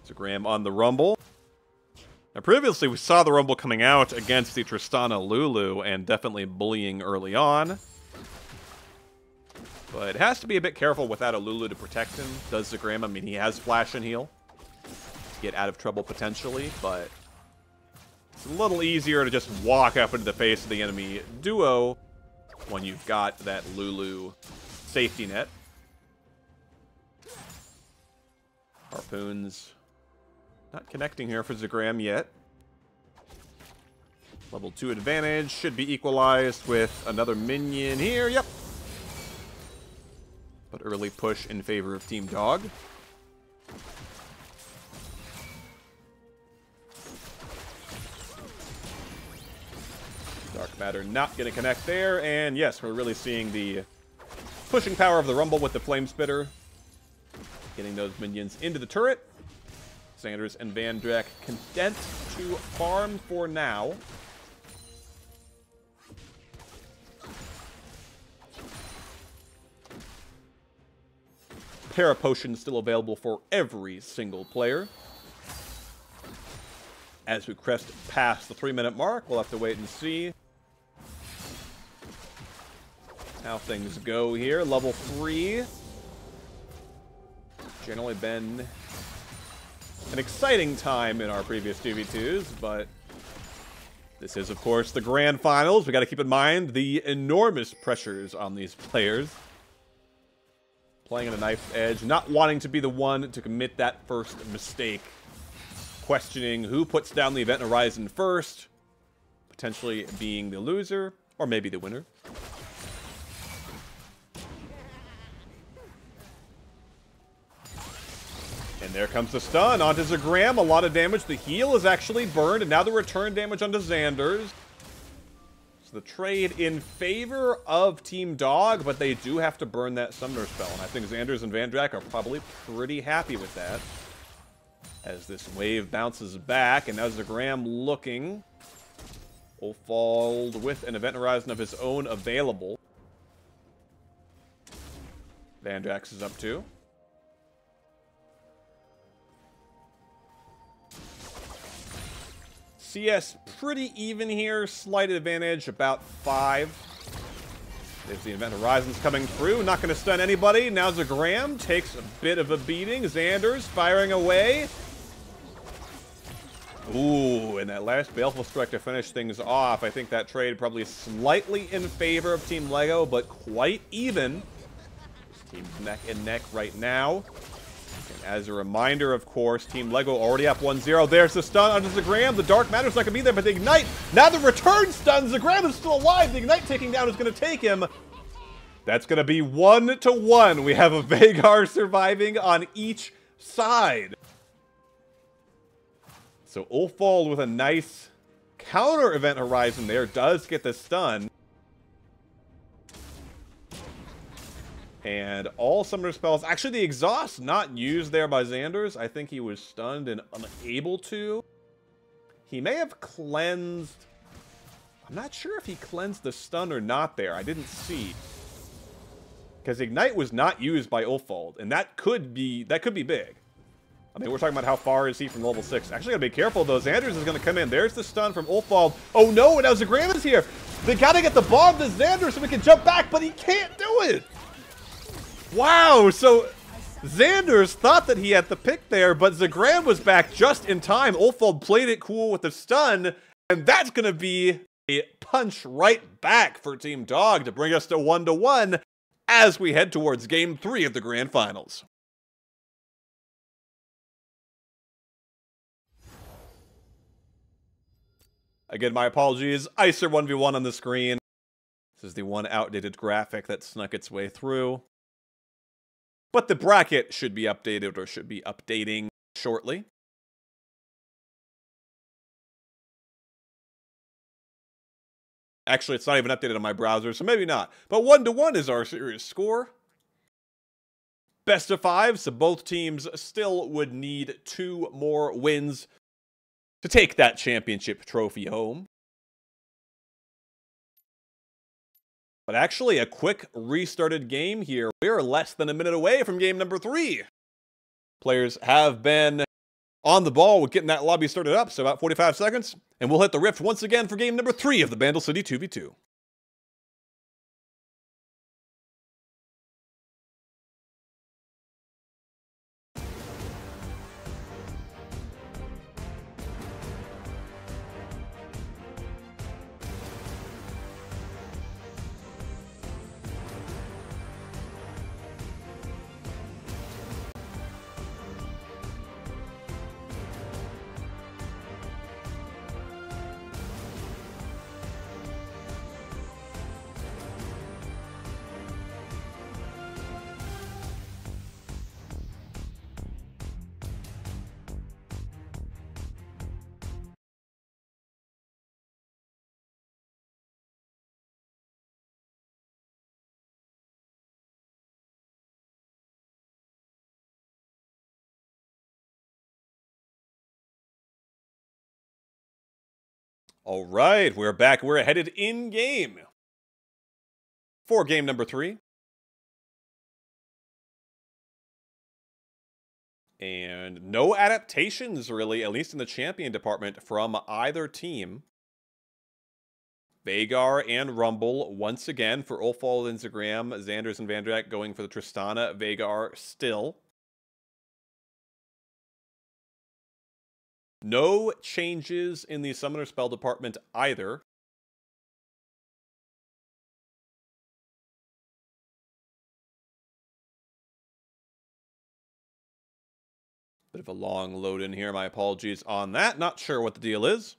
Zagram on the Rumble. Now previously we saw the Rumble coming out against the Tristana Lulu and definitely bullying early on. But it has to be a bit careful without a Lulu to protect him. Does Zagram, I mean, he has flash and heal to get out of trouble potentially, but it's a little easier to just walk up into the face of the enemy duo when you've got that Lulu safety net. Harpoons not connecting here for Zagram yet. Level 2 advantage should be equalized with another minion here. Yep. But early push in favor of Team Dog. Dark Matter not going to connect there. And yes, we're really seeing the pushing power of the Rumble with the Flame Spitter. Getting those minions into the turret. Xanders and Vandrak content to farm for now. Para Potion still available for every single player. As we crest past the 3-minute mark, we'll have to wait and see how things go here. Level 3. Generally been an exciting time in our previous 2v2s, but this is, of course, the grand finals. We got to keep in mind the enormous pressures on these players. Playing at a knife's edge, not wanting to be the one to commit that first mistake. Questioning who puts down the event horizon first, potentially being the loser, or maybe the winner. And there comes the stun onto Zagram. A lot of damage. The heal is actually burned, and now the return damage onto Xanders. So the trade in favor of Team Dog, but they do have to burn that Summoner spell. And I think Xanders and Vandrak are probably pretty happy with that. As this wave bounces back, and now Zagram looking. Ulfold with an event horizon of his own available. Vandrax is up too. CS pretty even here. Slight advantage, about 5. There's the event horizons coming through. Not going to stun anybody. Now Zagram takes a bit of a beating. Xanders firing away. Ooh, and that last Baleful Strike to finish things off. I think that trade probably slightly in favor of Team Lego, but quite even. Team's neck and neck right now. And as a reminder, of course, Team Lego already up 1-0. There's the stun onto Zagram. The Dark Matter's not going to be there, but the Ignite. Now the return stun. Zagram is still alive. The Ignite taking down is going to take him. That's going to be 1-1. We have a Vhagar surviving on each side. So Ulfold with a nice counter event horizon there does get the stun. And all summoner spells. Actually, the exhaust not used there by Xander's. I think he was stunned and unable to. He may have cleansed. I'm not sure if he cleansed the stun or not there. I didn't see. Because Ignite was not used by Ulfald. And that could be big. I mean, we're talking about how far is he from level 6. Actually, gotta be careful, though. Xander's is gonna come in. There's the stun from Ulfald. Oh, no, and now Zagram is here. They gotta get the bomb to Xander so we can jump back, but he can't do it. Wow, so Xander's thought that he had the pick there, but Zagram was back just in time. Ulfald played it cool with the stun, and that's gonna be a punch right back for Team Dog to bring us to 1-1 as we head towards Game 3 of the Grand Finals. Again, my apologies. Icer 1v1 on the screen. This is the one outdated graphic that snuck its way through. But the bracket should be updated, or should be updating shortly. Actually, it's not even updated on my browser, so maybe not. But 1-1 is our series score. Best of 5, so both teams still would need 2 more wins to take that championship trophy home. But actually, a quick restarted game here. We're less than a minute away from game number 3. Players have been on the ball with getting that lobby started up, so about 45 seconds. And we'll hit the rift once again for game number 3 of the Bandle City 2v2. All right, we're back. We're headed in game for game number 3. And no adaptations, really, at least in the champion department, from either team. Vhagar and Rumble, once again, for Ulfald and Zagram. Xanders and Vandrak going for the Tristana. Vhagar still. No changes in the Summoner Spell department either. Bit of a long load in here. My apologies on that. Not sure what the deal is.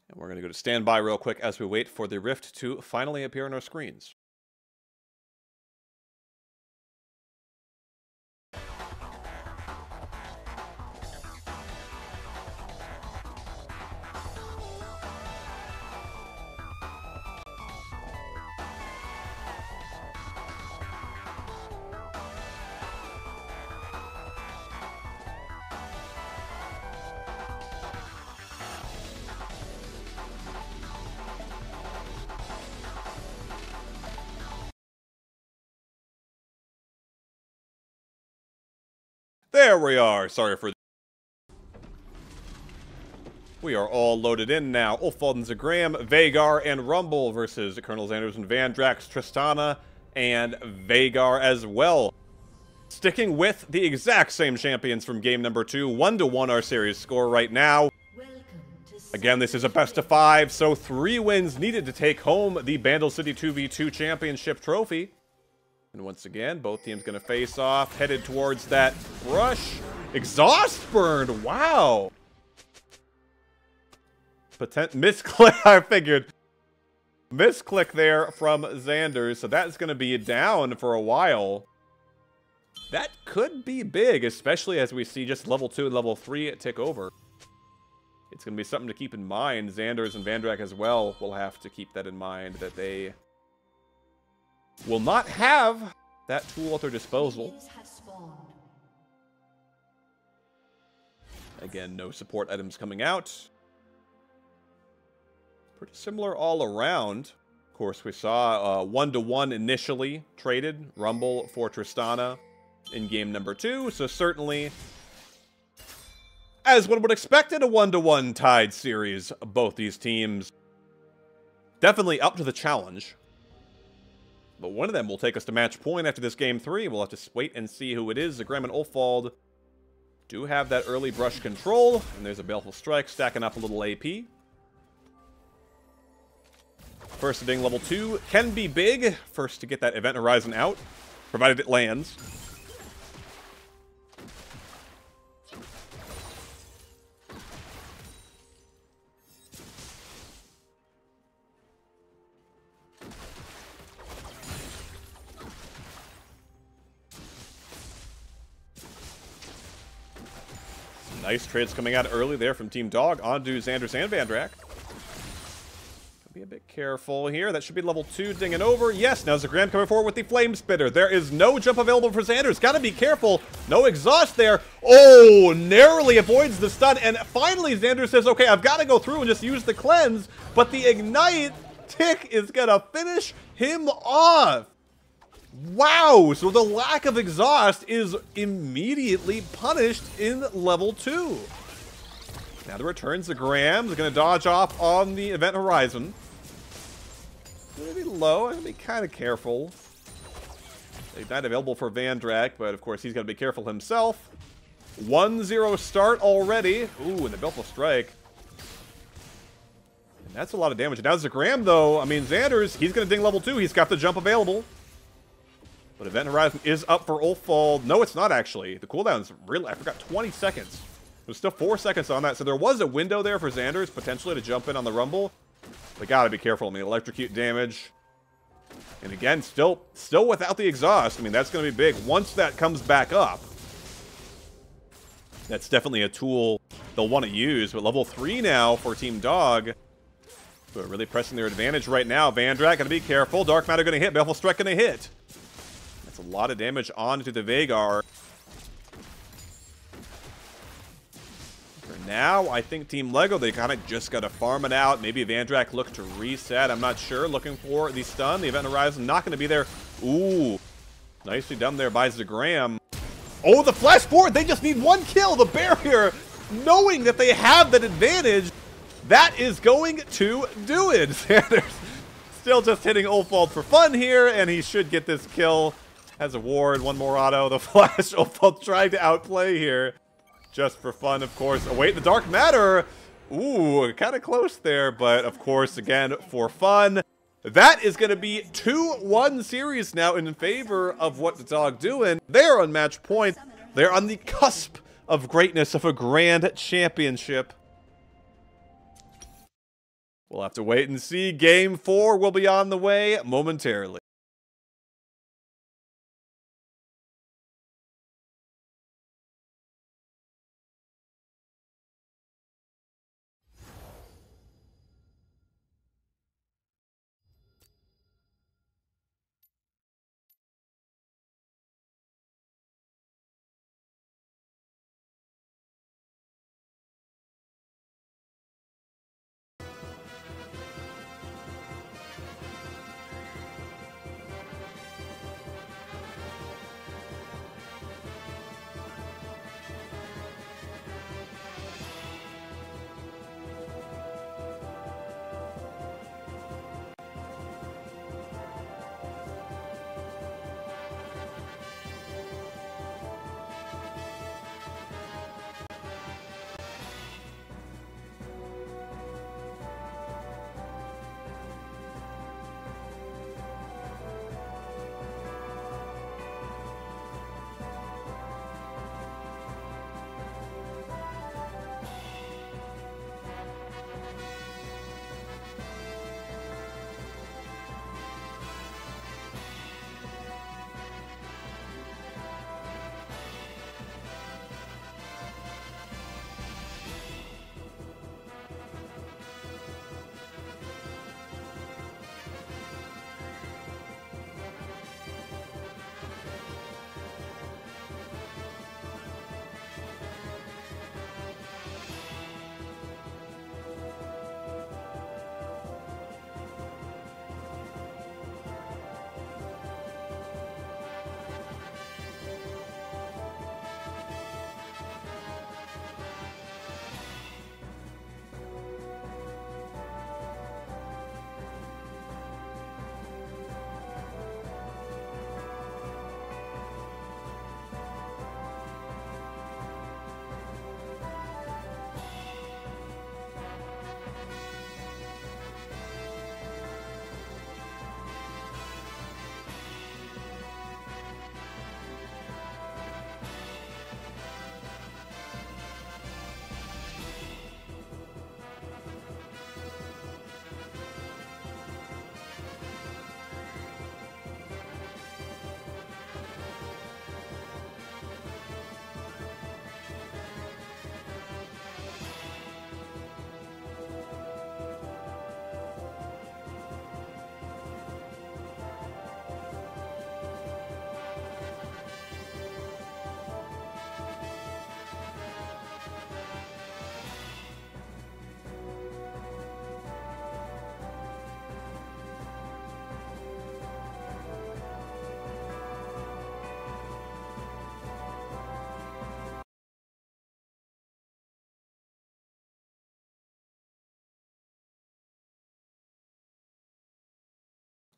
And we're going to go to standby real quick as we wait for the rift to finally appear on our screens. There we are. Sorry for... We are all loaded in now. Ulfald and Zagram, Vhagar and Rumble versus Colonel Xanders and Vandrax, Tristana, and Vhagar as well. Sticking with the exact same champions from game number 2. 1-1 our series score right now. Again, this is a best of 5, so 3 wins needed to take home the Bandle City 2v2 championship trophy. And once again, both teams going to face off, headed towards that brush. Exhaust burned, wow. Misclick, I figured. Misclick there from Xander, so that's going to be down for a while. That could be big, especially as we see just level 2 and level 3 tick over. It's going to be something to keep in mind. Xanders and Vandrak as well will have to keep that in mind, that they will not have that tool at their disposal. Again, no support items coming out. Pretty similar all around. Of course, we saw 1-to-1 initially traded. Rumble for Tristana in game number 2. So certainly, as one would expect in a 1-to-1 tied series, both these teams definitely up to the challenge. But one of them will take us to match point after this game 3. We'll have to wait and see who it is. Zagram and Ulfald do have that early brush control. And there's a Baleful Strike stacking up a little AP. First to ding level 2 can be big. First to get that Event Horizon out, provided it lands. Some nice trades coming out early there from Team Dog onto Xanders and Vandrak. Be a bit careful here. That should be level 2 dinging over. Yes, now Zagram coming forward with the Flame Spitter. There is no jump available for Xanders. Gotta be careful. No exhaust there. Oh, narrowly avoids the stun. And finally, Xanders says, okay, I've got to go through and just use the cleanse. But the Ignite tick is gonna finish him off. Wow, so the lack of exhaust is immediately punished in level 2. Now the returns, Zagram is going to dodge off on the Event Horizon. Going to be low. I'm going to be kind of careful. Ignite available for Vandrak, but of course he's got to be careful himself. 1-0 start already. Ooh, and the Baleful Strike. And that's a lot of damage. Now Zagram, though, I mean, Xanders, he's going to ding level 2. He's got the jump available. But Event Horizon is up for Ulfald. No, it's not actually. The cooldown's really, I forgot, 20 seconds. There's still 4 seconds on that, so there was a window there for Xanders, potentially, to jump in on the Rumble. But gotta be careful. I mean, electrocute damage. And again, still without the exhaust. I mean, that's gonna be big. Once that comes back up, that's definitely a tool they'll want to use. But level 3 now for Team Dog, who are really pressing their advantage right now. Vandrak, gotta be careful. Dark Matter gonna hit. Baleful Strike gonna hit. That's a lot of damage onto the Vhagar. Now, I think Team Lego, they kind of just got to farm it out. Maybe Vandrak look to reset. I'm not sure. Looking for the stun. The Event Horizon not going to be there. Ooh. Nicely done there by Zagram. Oh, the flash forward. They just need 1 kill. The barrier, knowing that they have that advantage, that is going to do it. Sanders still just hitting Ulfald for fun here, and he should get this kill. Has a ward. 1 more auto. The flash. Ulfald trying to outplay here. Just for fun, of course. Await the Dark Matter. Ooh, kind of close there, but of course, again, for fun. That is going to be 2-1 series now in favor of what the Dog doing. They're on match point. They're on the cusp of greatness of a grand championship. We'll have to wait and see. Game 4 will be on the way momentarily.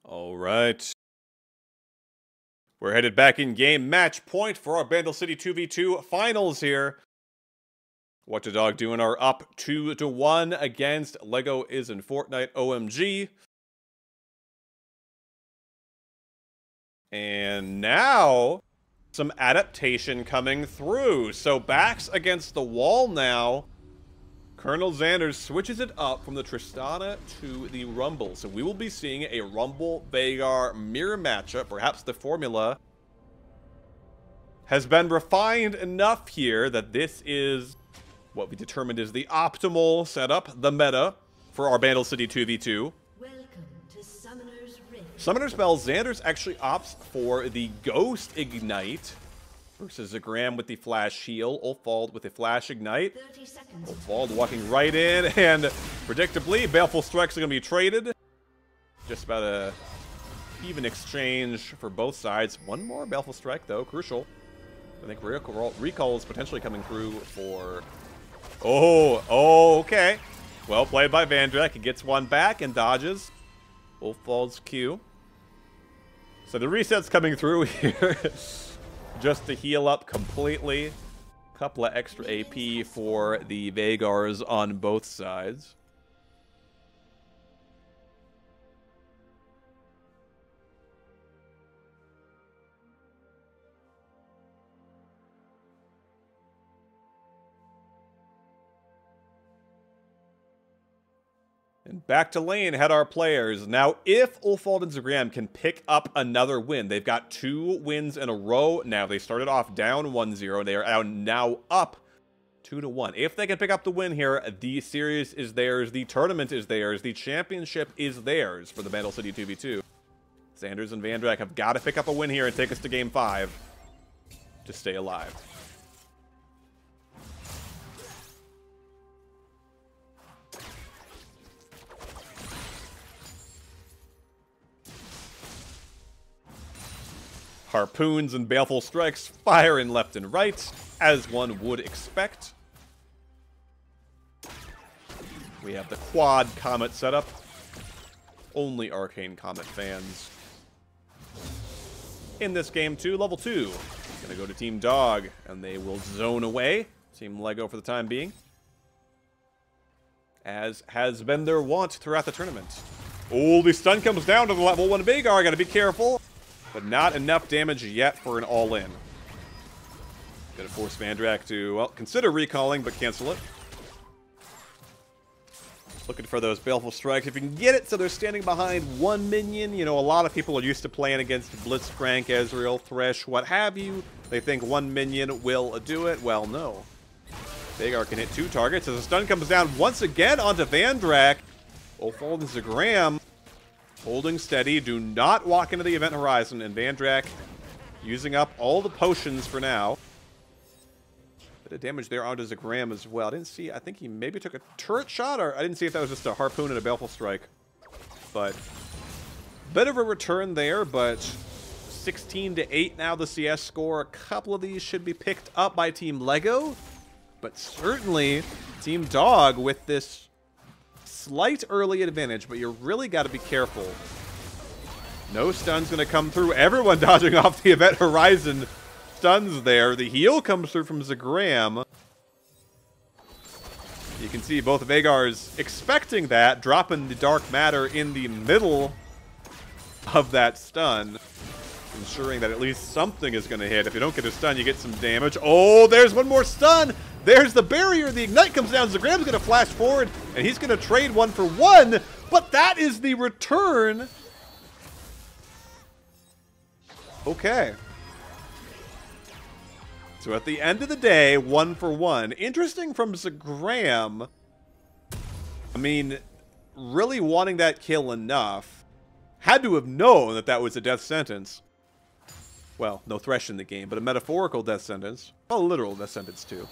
All right. We're headed back in game match point for our Bandle City 2v2 finals here. What the Dog doing are up 2-1 against Lego is in Fortnite OMG. And now some adaptation coming through. So backs against the wall now. Colonel Xanders switches it up from the Tristana to the Rumble. So we will be seeing a Rumble Veigar mirror matchup. Perhaps the formula has been refined enough here that this is what we determined is the optimal setup, the meta, for our Bandle City 2v2. Welcome to Summoner's Rift. Summoner spell, Xanders actually opts for the Ghost Ignite versus Zagram with the Flash Heal, Ulfald with the Flash Ignite. 30 seconds. Ulfald walking right in, and predictably, Baleful Strikes are going to be traded. Just about a even exchange for both sides. One more Baleful Strike, though, crucial. I think recall is potentially coming through for... Oh, okay. Well played by Vandrek. He gets one back and dodges Ulfald's Q. So the reset's coming through here. Just to heal up completely. Couple of extra AP for the Veigars on both sides. And back to lane head our players. Now, if Ulfald and Zagram can pick up another win, they've got 2 wins in a row now. They started off down 1-0. They are now up 2-1. If they can pick up the win here, the series is theirs. The tournament is theirs. The championship is theirs for the Bandle City 2v2. Xanders and Vandrek have got to pick up a win here and take us to Game 5 to stay alive. Harpoons and Baleful Strikes firing left and right, as one would expect. We have the Quad Comet setup. Only Arcane Comet fans. In this game, too, level 2. Gonna go to Team Dog, and they will zone away. Team Lego for the time being. As has been their wont throughout the tournament. Oh, the stun comes down to the level 1 Veigar. Gotta be careful. But not enough damage yet for an all-in. Gonna force Vandrek to, well, consider recalling, but cancel it. Looking for those Baleful Strikes. If you can get it so they're standing behind one minion, you know, a lot of people are used to playing against Blitzcrank, Ezreal, Thresh, what have you. They think one minion will do it. Well, no. Veigar can hit 2 targets as the stun comes down once again onto Vandrek. Ulfald and Zagram holding steady, do not walk into the event horizon, and Vandrek using up all the potions for now. Bit of damage there onto Zagram as well. I didn't see, I think he maybe took a turret shot, or I didn't see if that was just a Harpoon and a Baleful Strike. But, bit of a return there, but 16-8 now the CS score. A couple of these should be picked up by Team Lego, but certainly Team Dog with this slight early advantage, but you really got to be careful. No stun's going to come through. Everyone dodging off the event horizon. Stuns there. The heal comes through from Zagram. You can see both Veigars expecting that, dropping the Dark Matter in the middle of that stun, ensuring that at least something is going to hit. If you don't get a stun, you get some damage. Oh, there's one more stun! There's the barrier. The Ignite comes down. Zagram's going to flash forward, and he's going to trade 1 for 1. But that is the return. Okay. So at the end of the day, 1 for 1. Interesting from Zagram. I mean, really wanting that kill enough. Had to have known that that was a death sentence. Well, no Thresh in the game, but a metaphorical death sentence. A literal death sentence, too.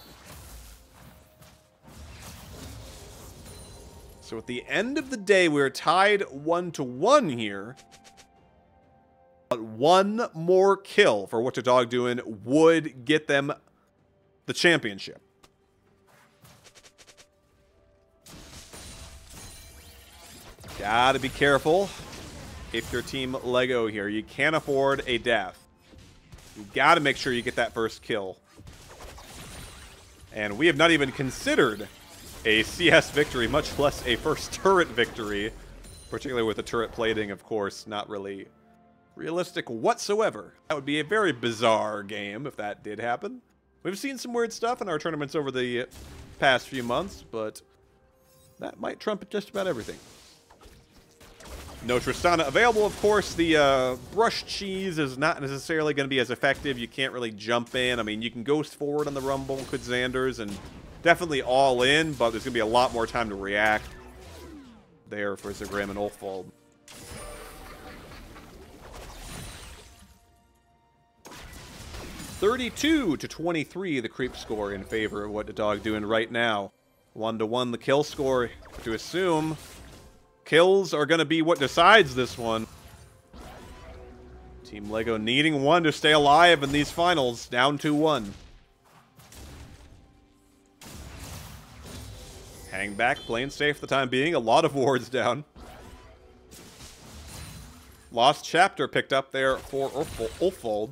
So at the end of the day, we're tied 1-1 here. But one more kill for What the Dog doing would get them the championship. Gotta be careful. if you're Team Lego here. You can't afford a death. You got to make sure you get that first kill. And we have not even considered a CS victory, much less a first turret victory. Particularly with the turret plating, of course, not really realistic whatsoever. That would be a very bizarre game if that did happen. We've seen some weird stuff in our tournaments over the past few months, but that might trump just about everything. No Tristana available, of course. The brush cheese is not necessarily going to be as effective. You can't really jump in. I mean, you can ghost forward on the Rumble, could Xanders, and definitely all in, but there's going to be a lot more time to react there for Zagram and Ulfwald. (32-23), the creep score in favor of What the Dog doing right now. 1-1 the kill score. To assume kills are going to be what decides this one. Team Lego needing one to stay alive in these finals. Down 2-1. Hang back, playing safe for the time being. A lot of wards down. Lost chapter picked up there for Ulfwald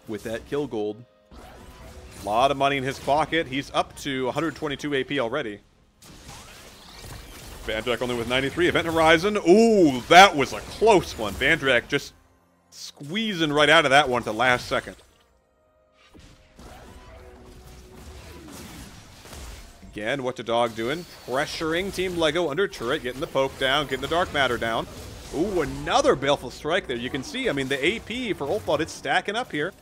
with that kill gold. A lot of money in his pocket. He's up to 122 AP already. Vandrak only with 93. Event Horizon. Ooh, that was a close one. Vandrak just squeezing right out of that one at the last second. Again, what the dog doing? Pressuring Team Lego under turret, getting the poke down, getting the dark matter down. Ooh, another baleful strike there. You can see, I mean, the AP for Ulfwald, it's stacking up here.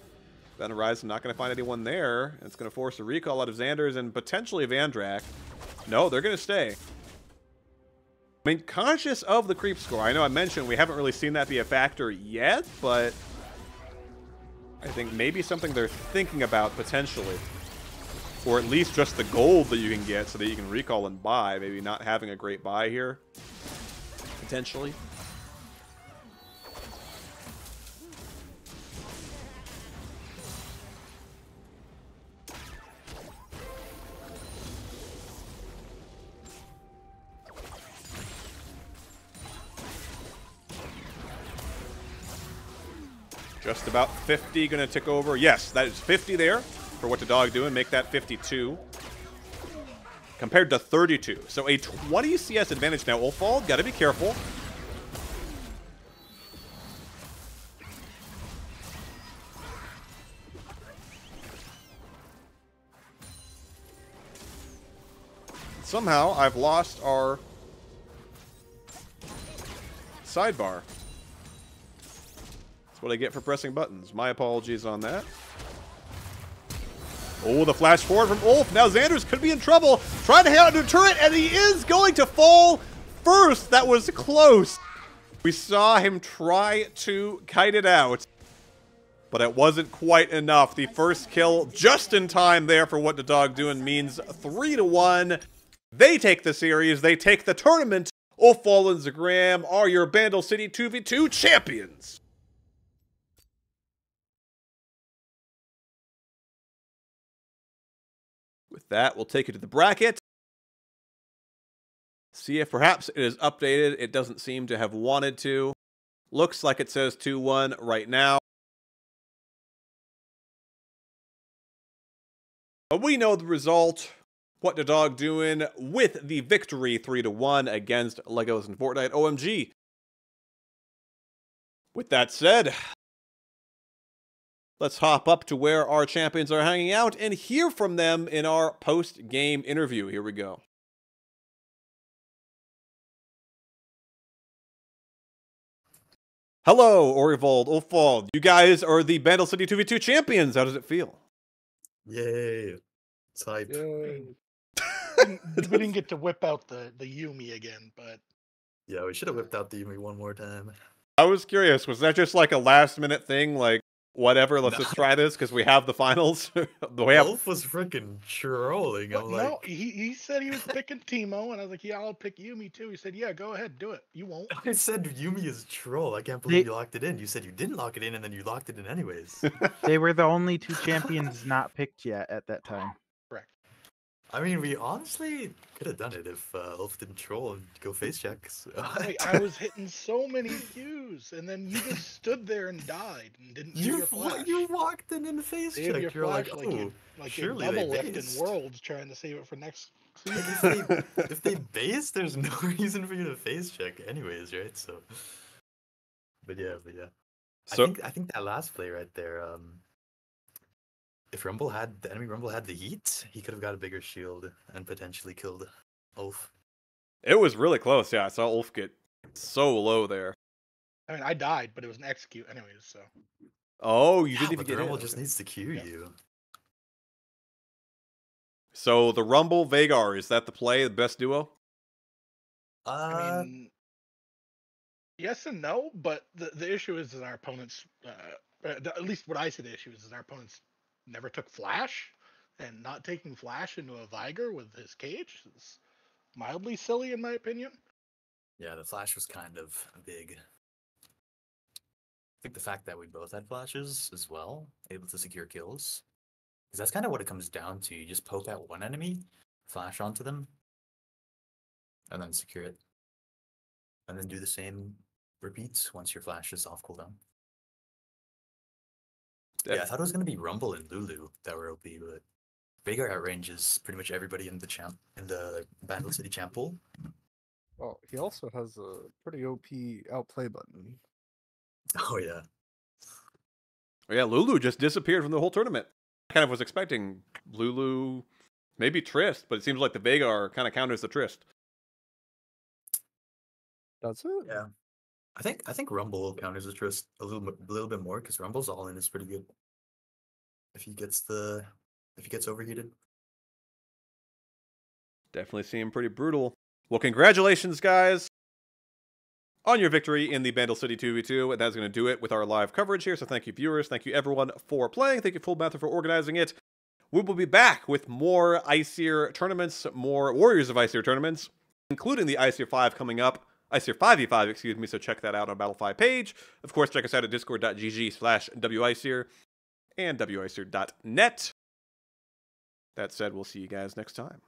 Event Horizon not going to find anyone there. It's going to force a recall out of Xanders and potentially Vandrak. No, they're going to stay. I mean, conscious of the creep score, I know I mentioned we haven't really seen that be a factor yet, but I think maybe something they're thinking about potentially. Or at least just the gold that you can get so that you can recall and buy. Maybe not having a great buy here. Potentially. Just about 50 going to tick over. Yes, that is 50 there for what the dog doing. Make that 52. Compared to 32. So a 20 CS advantage now. Ulfwald, got to be careful. Somehow, I've lost our sidebar. That's what I get for pressing buttons. My apologies on that. Oh, the flash forward from Ulf. Now Xanders could be in trouble. Trying to hit out into the turret, and he is going to fall first. That was close. We saw him try to kite it out, but it wasn't quite enough. The first kill just in time there for what the dog doing means 3-1. They take the series. They take the tournament. Ulfwald and Zagram are your Bandle City 2v2 champions. With that, we'll take you to the bracket. See if perhaps it is updated. It doesn't seem to have wanted to. Looks like it says 2-1 right now. But we know the result. What the dog doing with the victory 3-1 against Legos and Fortnite. OMG. With that said, let's hop up to where our champions are hanging out and hear from them in our post-game interview. Here we go. Hello, Orivald, Ulfwald. You guys are the Bandle City 2v2 champions. How does it feel? Yay. It's hype. Yay. We didn't get to whip out the Yumi again, but Yeah, we should have whipped out the Yumi one more time. I was curious, was that just like a last-minute thing, like, whatever, let's just try this because we have the finals? Wolf was freaking trolling. I'm like, no, he said he was picking Teemo, and I was like, yeah, I'll pick Yumi too. He said, yeah, go ahead, do it. You won't. I said Yumi is troll. I can't believe you locked it in. You said you didn't lock it in, and then you locked it in anyways. They were the only two champions not picked yet at that time. Correct. I mean, we honestly could have done it if Ulf didn't troll and go face check. So. Like, I was hitting so many Qs, and then you just stood there and died and didn't save your flash. You walked in the face Save check. your You're like, flash oh, you surely double they lift in based. Worlds trying to save it for next season. Like if they base, there's no reason for you to face check, anyways, right? So, but yeah. So I think that last play right there. If the enemy Rumble had the heat, he could have got a bigger shield and potentially killed Ulf. it was really close. Yeah, I saw Ulf get so low there. I mean, I died, but it was an execute anyways, so. Oh, you Yeah, didn't even but get the Rumble in. just needs to queue Yeah. you. So the Rumble Vagar, is that the play, the best duo? I mean, yes and no, but the issue is that our opponents, at least what I see the issue is our opponents never took Flash, and not taking Flash into a Viger with his cage is mildly silly in my opinion. Yeah, the flash was kind of big. I think the fact that we both had flashes as well, able to secure kills, because that's kind of what it comes down to. You just poke at one enemy, flash onto them, and then secure it. And then do the same repeats once your flash is off cooldown. Yeah, I thought it was going to be Rumble and Lulu that were OP, but Vagar outranges pretty much everybody in the Bandle City champ pool. Well, he also has a pretty OP outplay button. Oh, yeah. Yeah, Lulu just disappeared from the whole tournament. I kind of was expecting Lulu, maybe Trist, but it seems like the Vagar kind of counters the Trist. Does it? Yeah. I think Rumble counters the Trist a little bit more because Rumble's all in is pretty good. If he gets overheated. Definitely seem pretty brutal. Well, congratulations, guys, on your victory in the Bandle City 2v2. And that's going to do it with our live coverage here. So thank you, viewers. Thank you, everyone, for playing. Thank you, Full Method, for organizing it. We will be back with more Icier tournaments, more Warriors of Icier tournaments, including the Icier 5 coming up. Icier 5v5, excuse me, so check that out on Battle 5 page. Of course, check us out at discord.gg/WICIer and WICIer.net. That said, we'll see you guys next time.